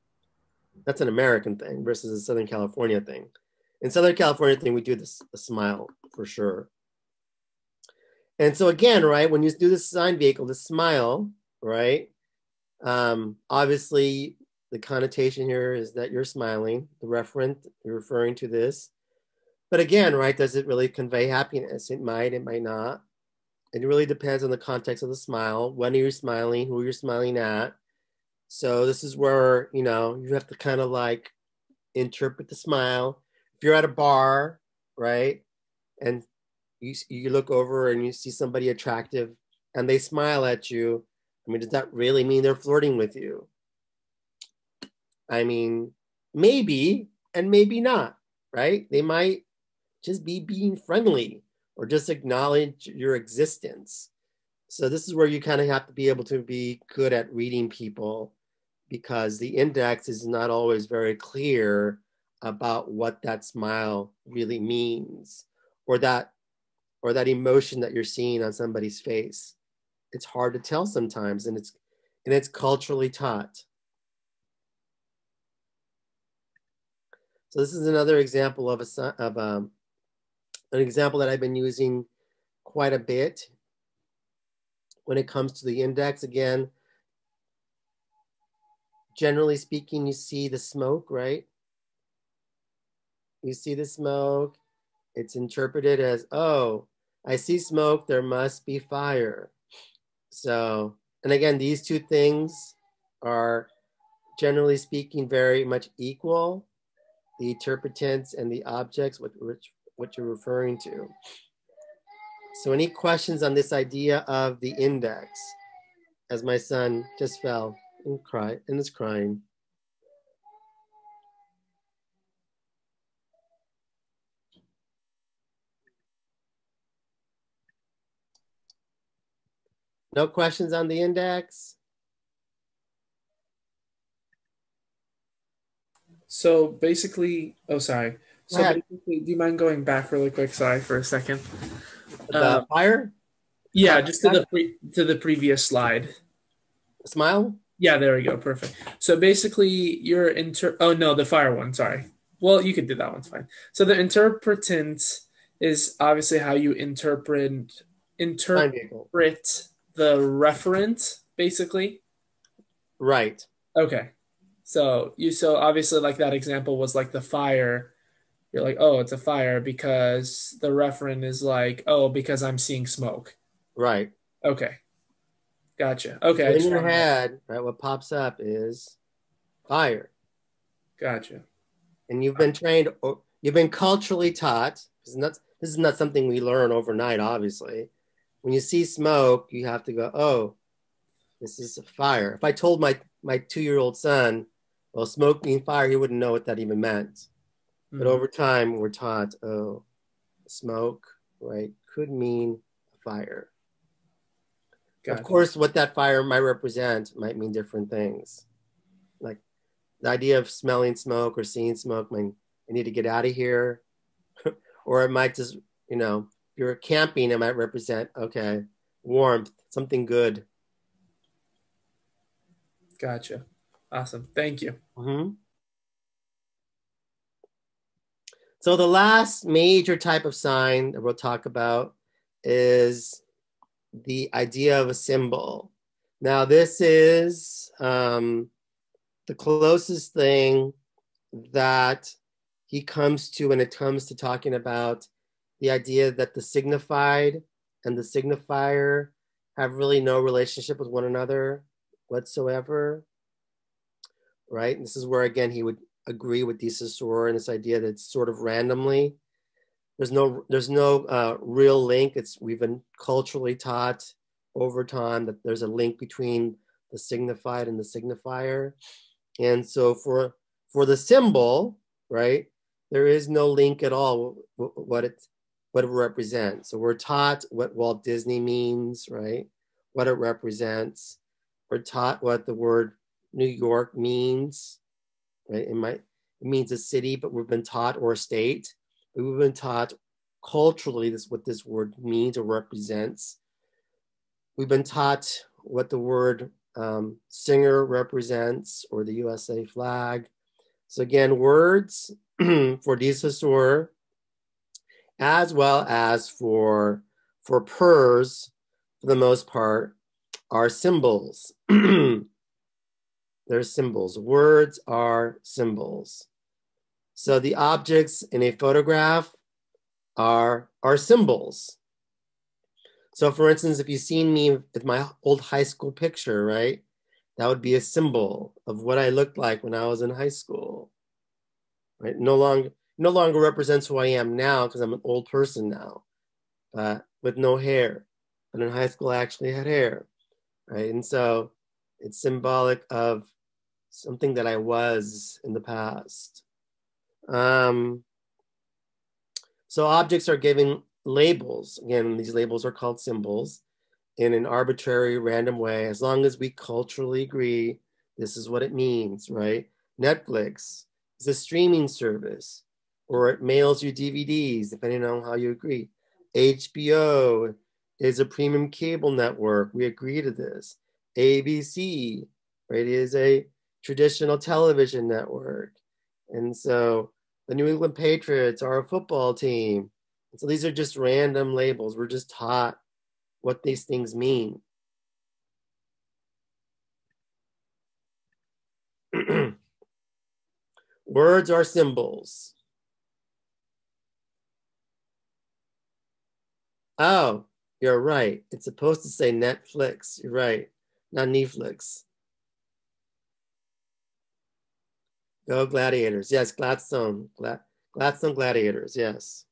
That's an American thing versus a Southern California thing. In Southern California thing, we do this a smile for sure. And so again, right, when you do the sign vehicle, the smile, right? Obviously, the connotation here is that you're smiling, the referent, you're referring to this. But again, right, does it really convey happiness? It might not. It really depends on the context of the smile. When are you smiling? Who you're smiling at? So this is where, you have to kind of like interpret the smile. If you're at a bar, right, and you look over and you see somebody attractive and they smile at you, I mean, does that really mean they're flirting with you? I mean, maybe and maybe not, right? They might just be being friendly or just acknowledge your existence. So this is where you kind of have to be able to be good at reading people, because the index is not always very clear about what that smile really means, or that emotion that you're seeing on somebody's face. It's hard to tell sometimes, and it's culturally taught. So this is another example of an example that I've been using quite a bit when it comes to the index, again, generally speaking, you see the smoke, right? You see the smoke. It's interpreted as, oh, I see smoke, there must be fire. So, and again, these two things are generally speaking very much equal, the interpretants and the objects, what you're referring to. So any questions on this idea of the index? As my son just fell and cried and is crying. No questions on the index? So basically, oh, sorry. So ahead. basically, do you mind going back really quick? Sorry for a second. The fire? Yeah, just to the previous slide. Smile? Yeah, there we go. Perfect. So basically, your oh no, the fire one. Sorry. Well, you could do that one. Fine. So the interpretant is obviously how you interpret the referent, basically. Right. Okay. So obviously like that example was like the fire. You're like, oh, it's a fire because the referent is like, oh, because I'm seeing smoke. Right. Okay. Gotcha. Okay. So in your head, right, what pops up is fire. Gotcha. And you've been trained, you've been culturally taught. This is not something we learn overnight, obviously. When you see smoke, you have to go, oh, this is a fire. If I told my 2-year-old son, well, smoke means fire, he wouldn't know what that even meant. But over time, we're taught, oh, smoke, right, could mean fire. Gotcha. Of course, what that fire might represent might mean different things. Like the idea of smelling smoke or seeing smoke, I need to get out of here. Or it might just, if you're camping, it might represent, okay, warmth, something good. Gotcha. Awesome. Thank you. Mm-hmm. So the last major type of sign that we'll talk about is the idea of a symbol. Now, this is the closest thing that he comes to when it comes to talking about the idea that the signified and the signifier have really no relationship with one another whatsoever, right? And this is where, again, he would agree with de Saussure and this idea that it's sort of randomly. There's no real link. We've been culturally taught over time that there's a link between the signified and the signifier. And so for the symbol, right, there is no link at all what it represents. So we're taught what Walt Disney means, right? What it represents. We're taught what the word New York means, right? It means a city, but we've been taught, or a state, but we've been taught culturally what this word means or represents. We've been taught what the word singer represents, or the USA flag. So again, words for de Saussure, as well as for PERS, for the most part, are symbols. They're symbols. Words are symbols. So the objects in a photograph are symbols. So for instance, if you've seen me with my old high school picture, right, that would be a symbol of what I looked like when I was in high school, right? No longer represents who I am now because I'm an old person now, with no hair. But in high school, I actually had hair, right? And so it's symbolic of something that I was in the past. So objects are given labels. Again, these labels are called symbols in an arbitrary, random way, as long as we culturally agree this is what it means, right? Netflix is a streaming service, or it mails you DVDs, depending on how you agree. HBO is a premium cable network. We agree to this. ABC, right, is a traditional television network. And so the New England Patriots are a football team. And so these are just random labels. We're just taught what these things mean. Words are symbols. Oh, you're right. It's supposed to say Netflix. You're right. Not Netflix. Go Gladiators. Yes, Gladstone. Gladstone Gladiators. Yes.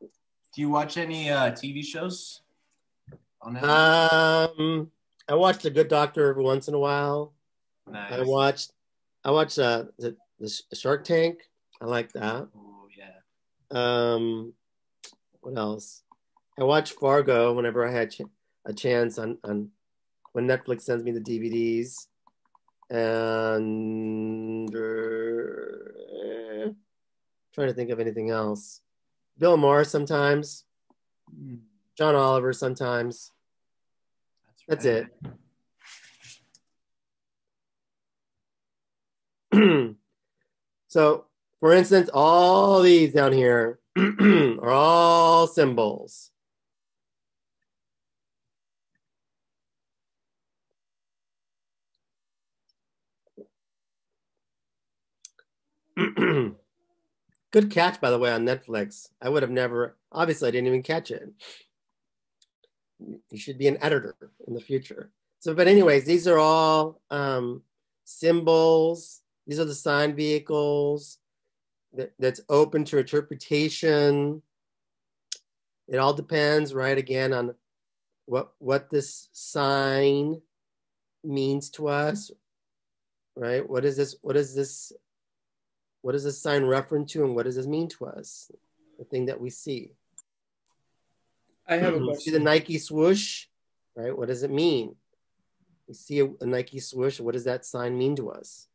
Do you watch any TV shows on Netflix? I watched The Good Doctor every once in a while. Nice. I watched the Shark Tank. I like that. Oh yeah. What else? I watch Fargo whenever I had a chance on when Netflix sends me the DVDs. And trying to think of anything else. Bill Maher sometimes. John Oliver sometimes. That's it. So, for instance, all these down here are all symbols. Good catch, by the way, on Netflix. I would have never, obviously, I didn't even catch it. You should be an editor in the future. So, but anyways, these are all symbols. These are the sign vehicles that's open to interpretation. It all depends, right, again, on what this sign means to us, right? What is this sign referring to, and what does this mean to us? The thing that we see. I have a See question. the Nike swoosh, right? What does it mean? We see a Nike swoosh. What does that sign mean to us?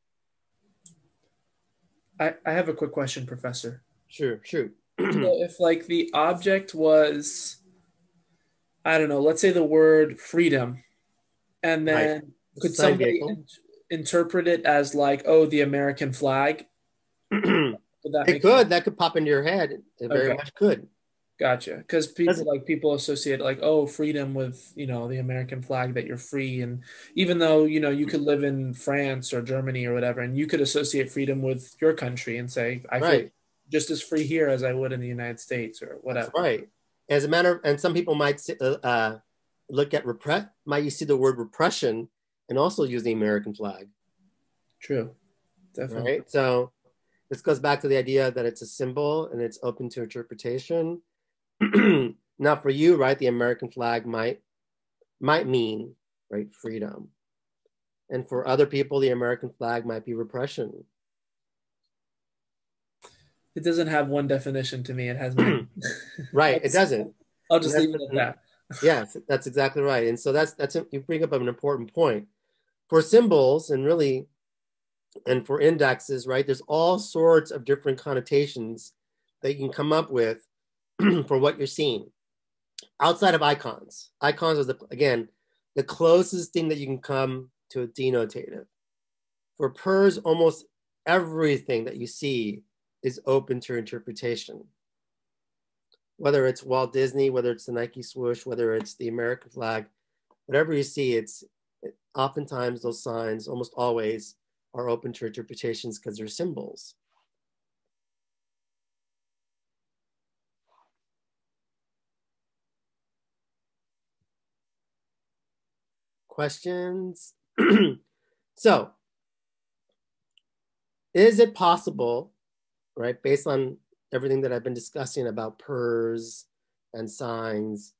I have a quick question, Professor. Sure. So if like the object was, I don't know, let's say the word freedom, and then Right. could Sign somebody vehicle. interpret it as like, oh, the American flag? Would that It could. That could pop into your head. It very much could. Gotcha. Because people associate like, oh, freedom with, the American flag, that you're free. And even though, you could live in France or Germany or whatever, and you could associate freedom with your country and say, I feel just as free here as I would in the United States or whatever. That's right. As a matter of, and some people might look at might you see the word repression and also use the American flag. True. Definitely. Right. So this goes back to the idea that it's a symbol and it's open to interpretation. Now for you, right, the American flag might mean, right, freedom. And for other people, the American flag might be repression. It doesn't have one definition to me. It has many. Right, it doesn't. I'll just leave it at that. Yes, that's exactly right. And so that's you bring up an important point. For symbols and for indexes, right, there's all sorts of different connotations that you can come up with for what you're seeing. Outside of icons. Icons are, again, the closest thing that you can come to a denotative. For PERS, almost everything that you see is open to interpretation. Whether it's Walt Disney, whether it's the Nike swoosh, whether it's the American flag, whatever you see, oftentimes those signs, almost always, are open to interpretations because they're symbols. Questions? So, is it possible, right, based on everything that I've been discussing about PERS and signs,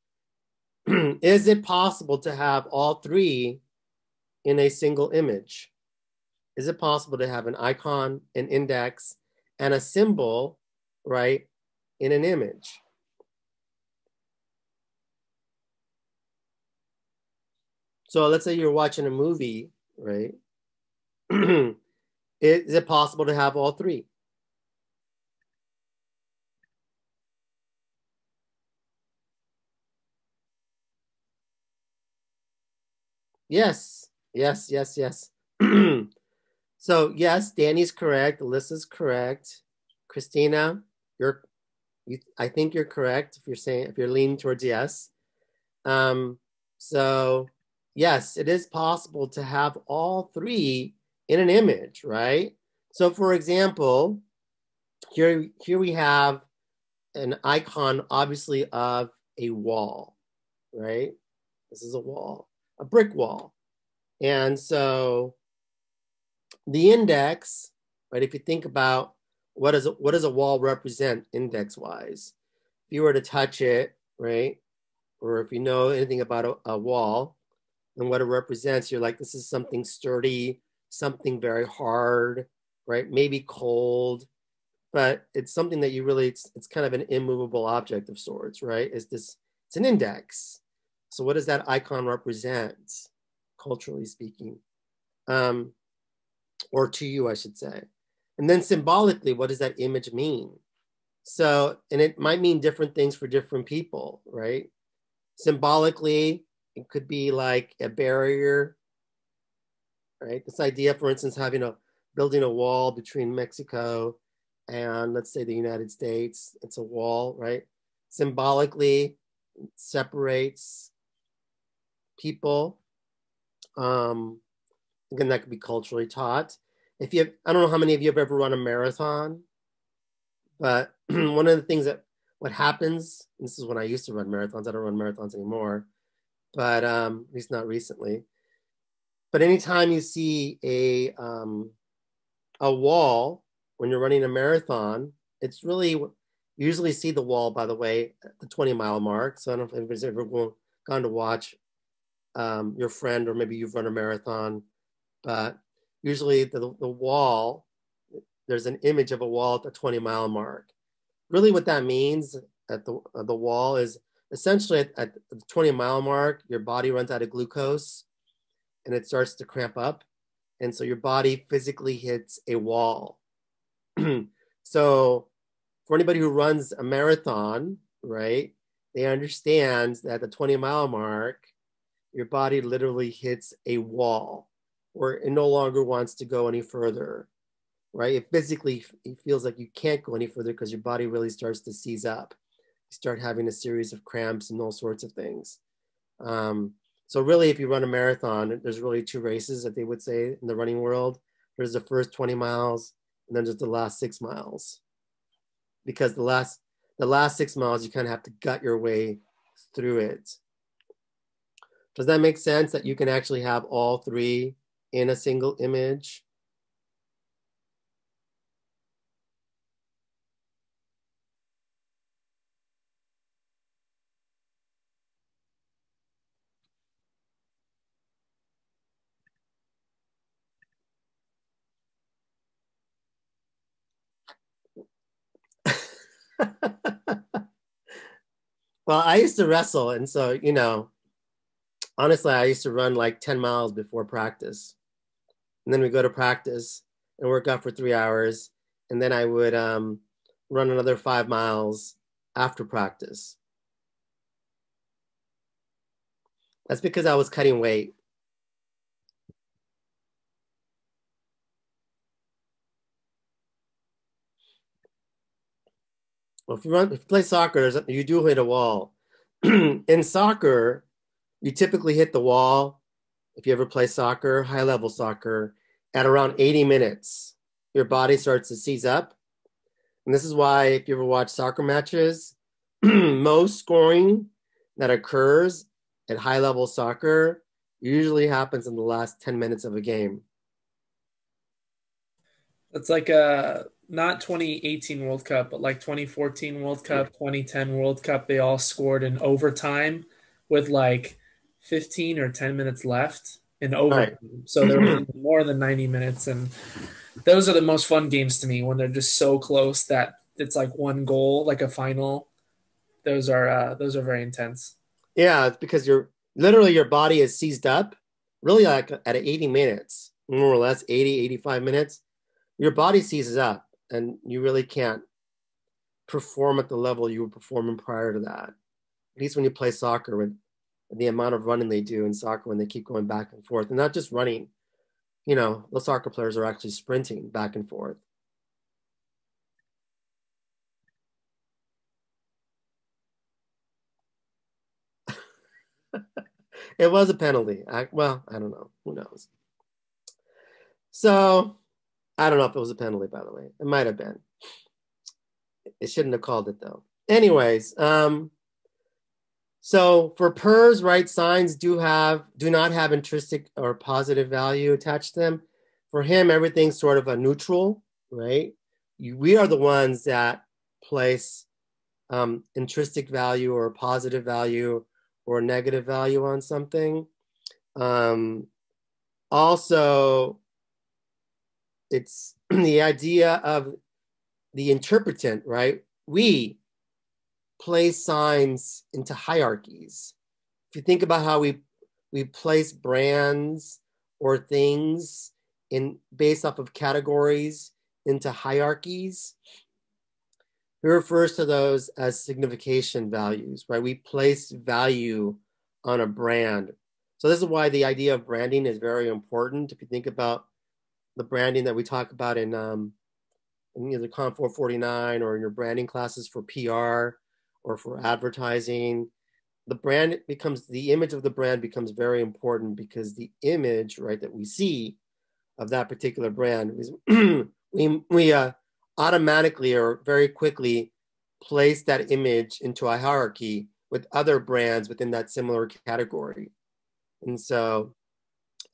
is it possible to have all three in a single image? Is it possible to have an icon, an index, and a symbol, right, in an image? So let's say you're watching a movie, right? Is it possible to have all three? Yes. So yes, Danny's correct. Alyssa's correct. Christina, I think you're correct if you're leaning towards yes. So yes, it is possible to have all three in an image, right? So for example, here we have an icon, obviously, of a wall, right? This is a wall, a brick wall. And so the index, right, if you think about what does a wall represent index-wise? If you were to touch it, right, or if you know anything about a wall and what it represents, you're like, this is something sturdy, something very hard, right? Maybe cold, but it's something that you really, it's kind of an immovable object of sorts, right? It's an index. So what does that icon represent, culturally speaking? Or to you, I should say. And then symbolically, what does that image mean? So, and it might mean different things for different people, right? Symbolically, it could be like a barrier, right? This idea, for instance, building a wall between Mexico and, let's say, the United States. It's a wall, right? Symbolically, it separates people. Again, that could be culturally taught. I don't know how many of you have ever run a marathon, but one of the things what happens, and this is when I used to run marathons, I don't run marathons anymore, but at least not recently. But anytime you see a wall when you're running a marathon, it's really, you usually see the wall, by the way, at the 20-mile mark. So I don't know if anybody's ever gone to watch your friend, or maybe you've run a marathon, but usually the wall, there's an image of a wall at the 20-mile mark. Really what that means at the wall is essentially at the 20-mile mark, your body runs out of glucose and it starts to cramp up. And so your body physically hits a wall. So for anybody who runs a marathon, right, they understand that at the 20-mile mark, your body literally hits a wall where it no longer wants to go any further, right? It physically, it feels like you can't go any further because your body really starts to seize up. You start having a series of cramps and all sorts of things. So really, if you run a marathon, there's really two races that they would say in the running world. There's the first 20 miles, and then there's the last 6 miles. Because the last 6 miles, you kind of have to gut your way through it. Does that make sense that you can actually have all three in a single image? Well, I used to wrestle, and so, honestly, I used to run like 10 miles before practice. And then we go to practice and work out for 3 hours. And then I would run another 5 miles after practice. That's because I was cutting weight. Well, if you play soccer, you do hit a wall. In soccer, you typically hit the wall, if you ever play soccer, high-level soccer, at around 80 minutes. Your body starts to seize up. And this is why, if you ever watch soccer matches, most scoring that occurs at high-level soccer usually happens in the last 10 minutes of a game. It's like not 2018 World Cup, but like 2014 World Cup, 2010 World Cup. They all scored in overtime with like 15 or 10 minutes left in overtime. Right. So there was more than 90 minutes. And those are the most fun games to me, when they're just so close that it's like one goal, like a final. Those are very intense. Yeah, it's because your body is seized up, really, like at 80 minutes, more or less 80, 85 minutes. Your body seizes up and you really can't perform at the level you were performing prior to that. At least when you play soccer, with the amount of running they do in soccer when they keep going back and forth, and not just running, the soccer players are actually sprinting back and forth. It was a penalty. I don't know. Who knows? So I don't know if it was a penalty, by the way. It might have been. It shouldn't have called it though. Anyways, so for PERS, right, signs do not have intrinsic or positive value attached to them. For him, everything's sort of a neutral, right? We are the ones that place intrinsic value or positive value or negative value on something. Also, it's the idea of the interpretant, right? We place signs into hierarchies. If you think about how we place brands or things based off of categories into hierarchies, he refers to those as signification values, right? We place value on a brand. So this is why the idea of branding is very important. If you think about the branding that we talk about in either Com 449 or in your branding classes for PR or for advertising, the image of the brand becomes very important, because the image, right, that we see of that particular brand is we automatically or very quickly place that image into a hierarchy with other brands within that similar category. And so,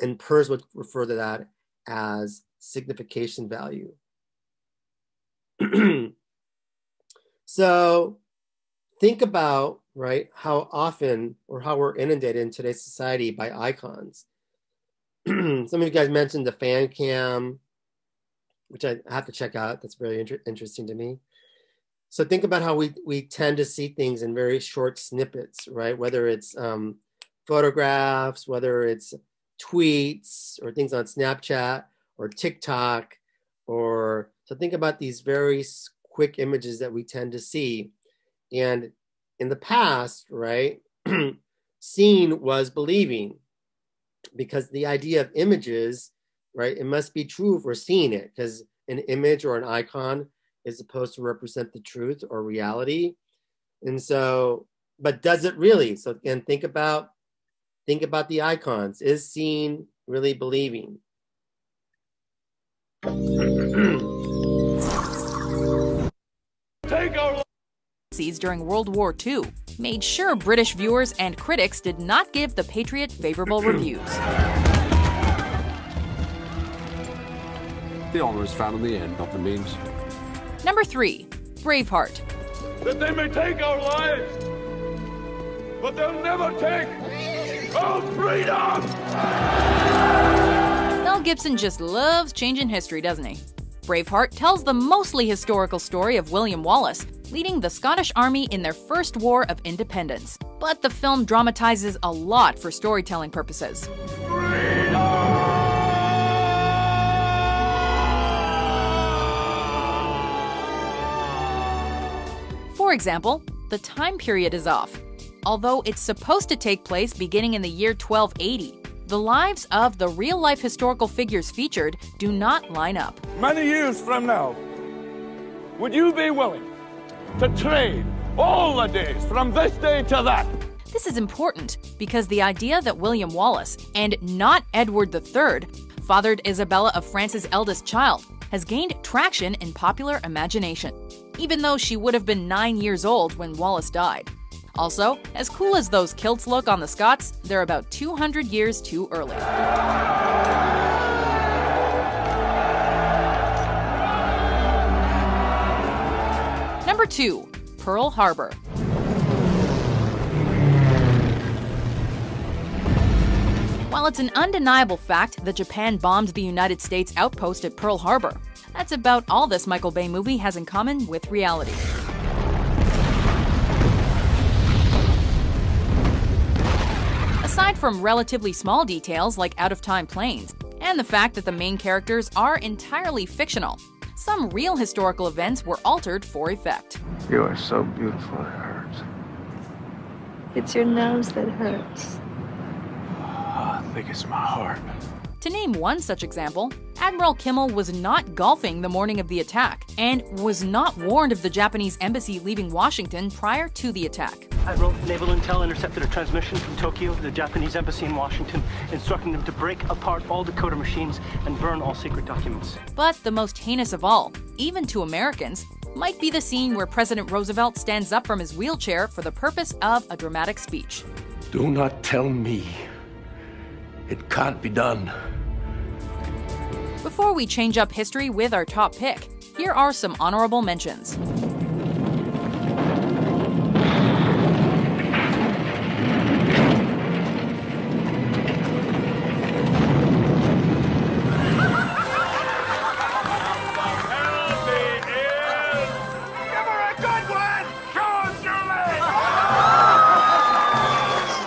and PERS would refer to that as signification value. So think about, right, how often or how we're inundated in today's society by icons. Some of you guys mentioned the fan cam, which I have to check out. That's very interesting to me. So think about how we tend to see things in very short snippets, right? Whether it's photographs, whether it's tweets or things on Snapchat or TikTok, so think about these very quick images that we tend to see. And in the past, right, seeing was believing, because the idea of images, right, it must be true if we're seeing it, because an image or an icon is supposed to represent the truth or reality. And so, but does it really? So again, think about the icons. Is seeing really believing? During World War II made sure British viewers and critics did not give the Patriot favorable reviews. The honor is found in the end, not the means. Number 3, Braveheart. That they may take our lives, but they'll never take our freedom! Mel Gibson just loves changing history, doesn't he? Braveheart tells the mostly historical story of William Wallace leading the Scottish Army in their first war of independence. But the film dramatizes a lot for storytelling purposes. For example, the time period is off. Although it's supposed to take place beginning in the year 1280, the lives of the real-life historical figures featured do not line up. Many years from now, would you be willing to trade all the days from this day to that? This is important because the idea that William Wallace, and not Edward III, fathered Isabella of France's eldest child, has gained traction in popular imagination, even though she would have been 9 years old when Wallace died. Also, as cool as those kilts look on the Scots, they're about 200 years too early. Number 2, Pearl Harbor. While it's an undeniable fact that Japan bombed the United States outpost at Pearl Harbor, that's about all this Michael Bay movie has in common with reality. Aside from relatively small details like out-of-time planes, and the fact that the main characters are entirely fictional, some real historical events were altered for effect. You are so beautiful, it hurts. It's your nose that hurts. I think it's my heart. To name one such example, Admiral Kimmel was not golfing the morning of the attack, and was not warned of the Japanese embassy leaving Washington prior to the attack. Admiral, Naval Intel intercepted a transmission from Tokyo to the Japanese embassy in Washington, instructing them to break apart all decoder machines and burn all secret documents. But the most heinous of all, even to Americans, might be the scene where President Roosevelt stands up from his wheelchair for the purpose of a dramatic speech. Do not tell me it can't be done. Before we change up history with our top pick, here are some honorable mentions.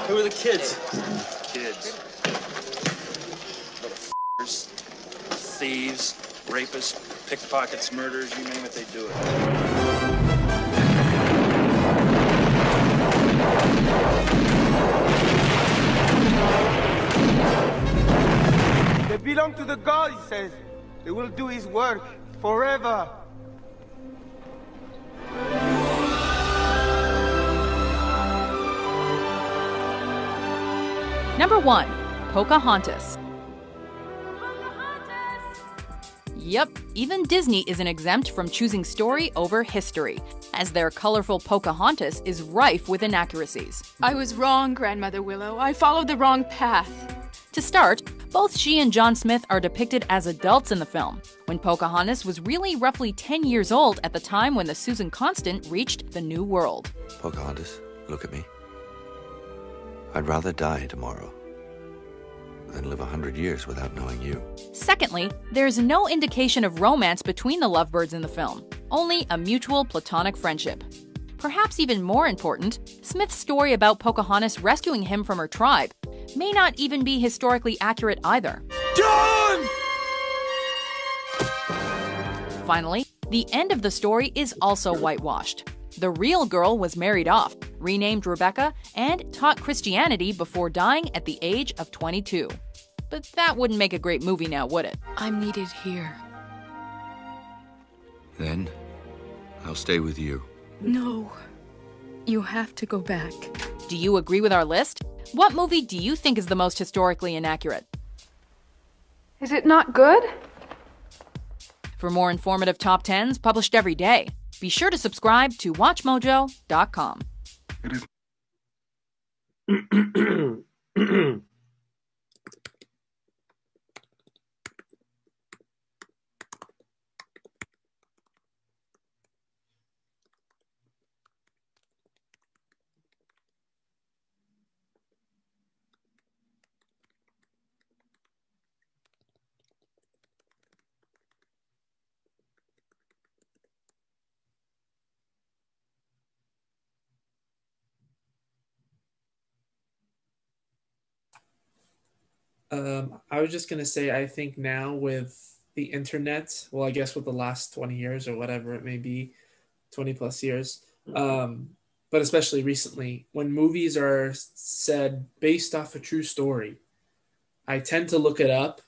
Who are the kids? Kids. Motherfuckers, thieves, rapists, pickpockets, murderers, you name it, they do it. They belong to the God, he says. They will do his work forever. Number 1. Pocahontas. Yep, even Disney isn't exempt from choosing story over history, as their colorful Pocahontas is rife with inaccuracies. I was wrong, Grandmother Willow. I followed the wrong path. To start, both she and John Smith are depicted as adults in the film, when Pocahontas was really roughly 10 years old at the time when the Susan Constant reached the New World. Pocahontas, look at me. I'd rather die tomorrow than live 100 years without knowing you. Secondly, there's no indication of romance between the lovebirds in the film, only a mutual platonic friendship. Perhaps even more important, Smith's story about Pocahontas rescuing him from her tribe may not even be historically accurate either. John! Finally, the end of the story is also whitewashed. The real girl was married off, renamed Rebecca, and taught Christianity before dying at the age of 22. But that wouldn't make a great movie now, would it? I'm needed here. Then, I'll stay with you. No. You have to go back. Do you agree with our list? What movie do you think is the most historically inaccurate? Is it not good? For more informative top 10s published every day, be sure to subscribe to WatchMojo.com. I was just going to say, I think now with the internet, well, I guess with the last 20 years or whatever it may be, 20 plus years, but especially recently, when movies are said based off a true story, I tend to look it up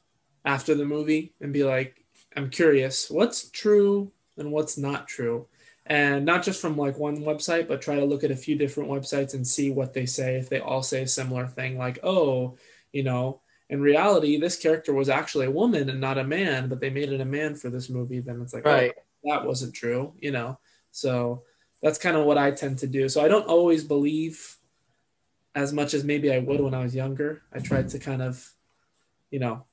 after the movie and be like, I'm curious, what's true and what's not true? And not just from like one website, but try to look at a few different websites and see what they say. If they all say a similar thing, like, oh, you know, in reality, this character was actually a woman and not a man, but they made it a man for this movie, then it's like, right. Oh, that wasn't true, you know? So that's kind of what I tend to do. So I don't always believe as much as maybe I would when I was younger. I tried to kind of, you know,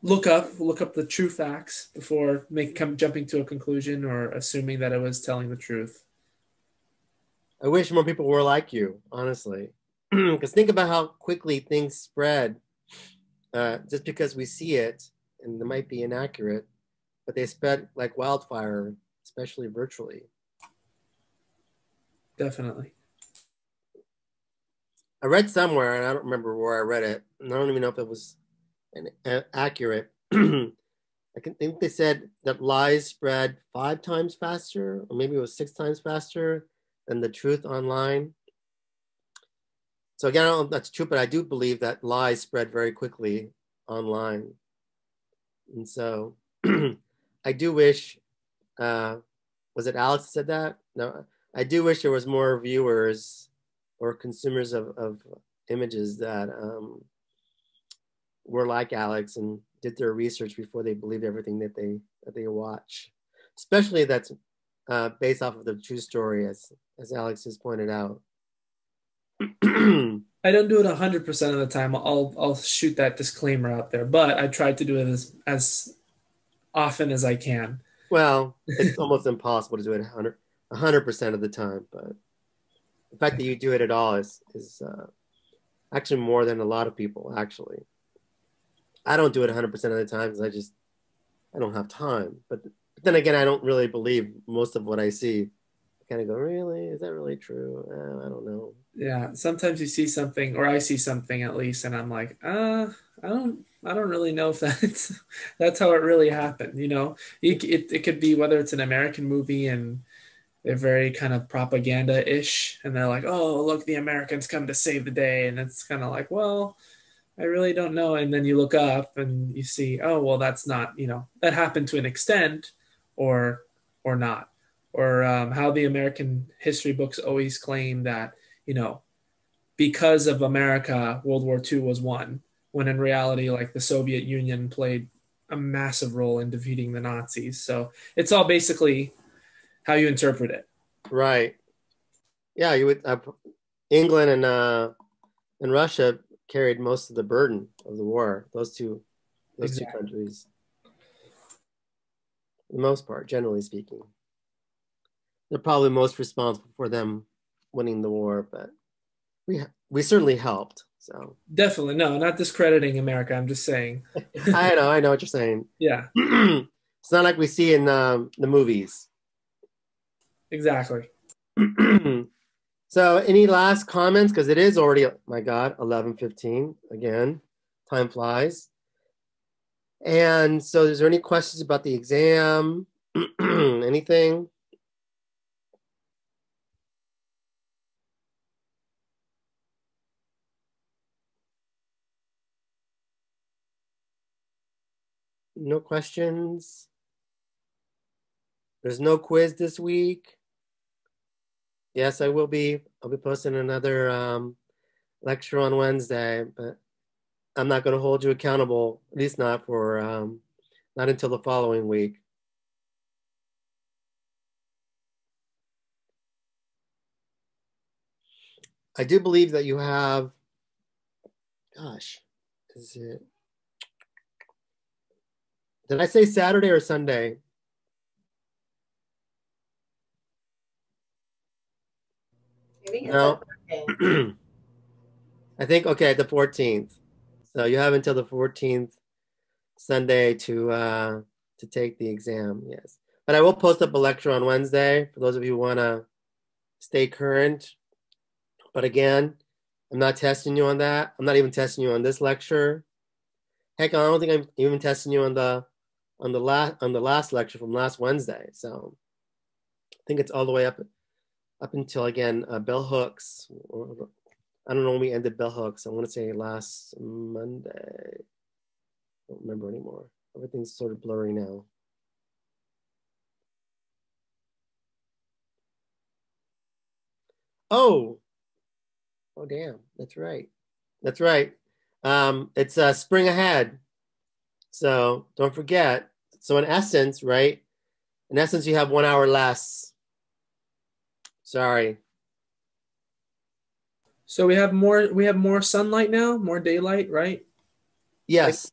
look up the true facts before jumping to a conclusion or assuming that it was telling the truth. I wish more people were like you, honestly. Because think about how quickly things spread. Just because we see it, and it might be inaccurate, but they spread like wildfire, especially virtually. Definitely. I read somewhere, and I don't remember where I read it, and I don't even know if it was accurate. I think they said that lies spread 5 times faster, or maybe it was 6 times faster than the truth online. So again, I don't know if that's true, but I do believe that lies spread very quickly online. And so I do wish, was it Alex that said that? No, I do wish there was more viewers or consumers of images that were like Alex and did their research before they believed everything that they watch, especially that's based off of the true story, as Alex has pointed out. I don't do it 100% of the time. I'll shoot that disclaimer out there, but I try to do it as often as I can. Well, it's almost impossible to do it 100% of the time, but the fact that you do it at all is actually more than a lot of people. Actually, I don't do it 100% of the time because I don't have time. But then again, I don't really believe most of what I see. I kind of go, really? Is that really true? I don't know. Yeah, sometimes you see something, or I see something at least, and I'm like, I don't really know if that's how it really happened. You know, it could be whether it's an American movie and they're very kind of propaganda-ish, and they're like, oh, look, the Americans come to save the day, and it's kind of like, well, I really don't know. And then you look up and you see, oh, well, that's not, that happened to an extent, or not, or how the American history books always claim that, because of America, World War II was won, when in reality, like the Soviet Union played a massive role in defeating the Nazis. So it's all basically how you interpret it. Right. Yeah, you would. England and Russia carried most of the burden of the war. Those two countries, for the most part, generally speaking, they're probably most responsible for them winning the war. But we certainly helped. So definitely, no, not discrediting America. I'm just saying. I know what you're saying. Yeah, it's not like we see in the movies. Exactly. So any last comments? Because it is already, my God, 11:15 again. Time flies. And so is there any questions about the exam? Anything? No questions? There's no quiz this week. Yes, I'll be posting another lecture on Wednesday, but I'm not going to hold you accountable, at least not for not until the following week. I do believe that you have, gosh, is it, did I say Saturday or Sunday? No. I think, okay, the 14th. So you have until the 14th Sunday to take the exam, yes. But I will post up a lecture on Wednesday for those of you who want to stay current. But again, I'm not testing you on that. I'm not even testing you on this lecture. Heck, I don't think I'm even testing you on the last lecture from last Wednesday. So I think it's all the way up until, again, bell hooks. I don't know when we ended bell hooks. I want to say last Monday. I don't remember anymore. Everything's sort of blurry now. Oh, damn. That's right. It's spring ahead. So don't forget. So in essence, right? In essence, you have 1 hour less. Sorry. So we have more sunlight now, more daylight, right? Yes.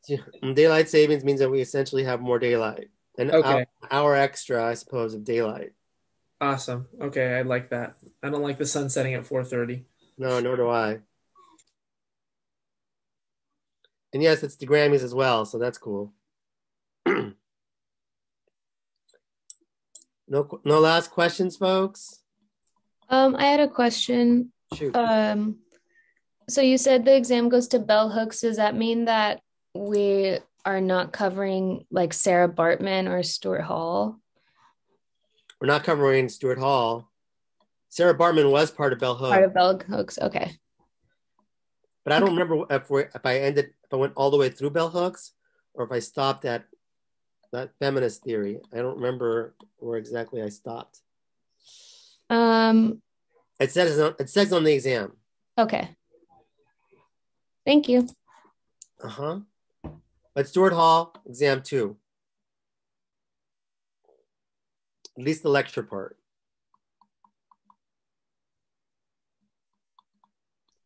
Daylight savings means that we essentially have more daylight. An hour extra, I suppose, of daylight. Awesome. Okay, I like that. I don't like the sun setting at 4:30. No, nor do I. And yes, it's the Grammys as well, so that's cool. No last questions, folks? I had a question. Shoot. So you said the exam goes to bell hooks. Does that mean that we are not covering like Sarah Bartman or Stuart Hall? We're not covering Stuart Hall. Sarah Bartman was part of bell hooks. Part of bell hooks, okay. But I don't remember if I went all the way through bell hooks or if I stopped at that feminist theory. I don't remember where exactly I stopped. It says on the exam. Okay. Thank you. Uh-huh. But Stewart Hall, exam 2. At least the lecture part.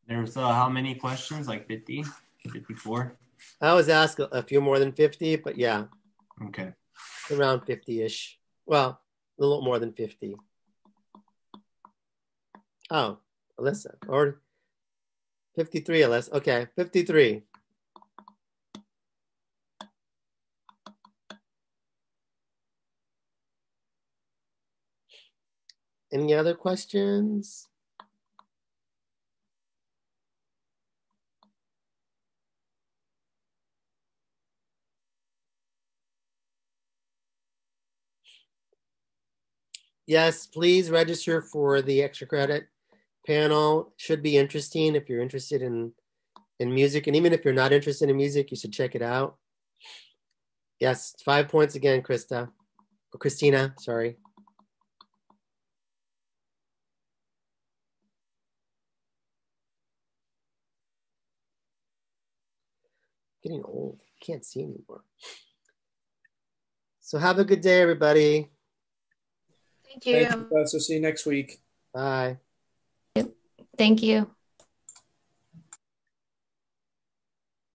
There's how many questions? Like 50? 54? I was asked a few more than 50, but yeah. Okay. Around 50-ish. Well, a little more than 50. Oh, Alyssa. Or 53, Alyssa. Okay, 53. Any other questions? Yes, please register for the extra credit panel. Should be interesting if you're interested in music. And even if you're not interested in music, you should check it out. Yes, 5 points again, Christina, sorry. Getting old, can't see anymore. So have a good day, everybody. Thank you. Thanks, Professor. See you next week. Bye. Thank you.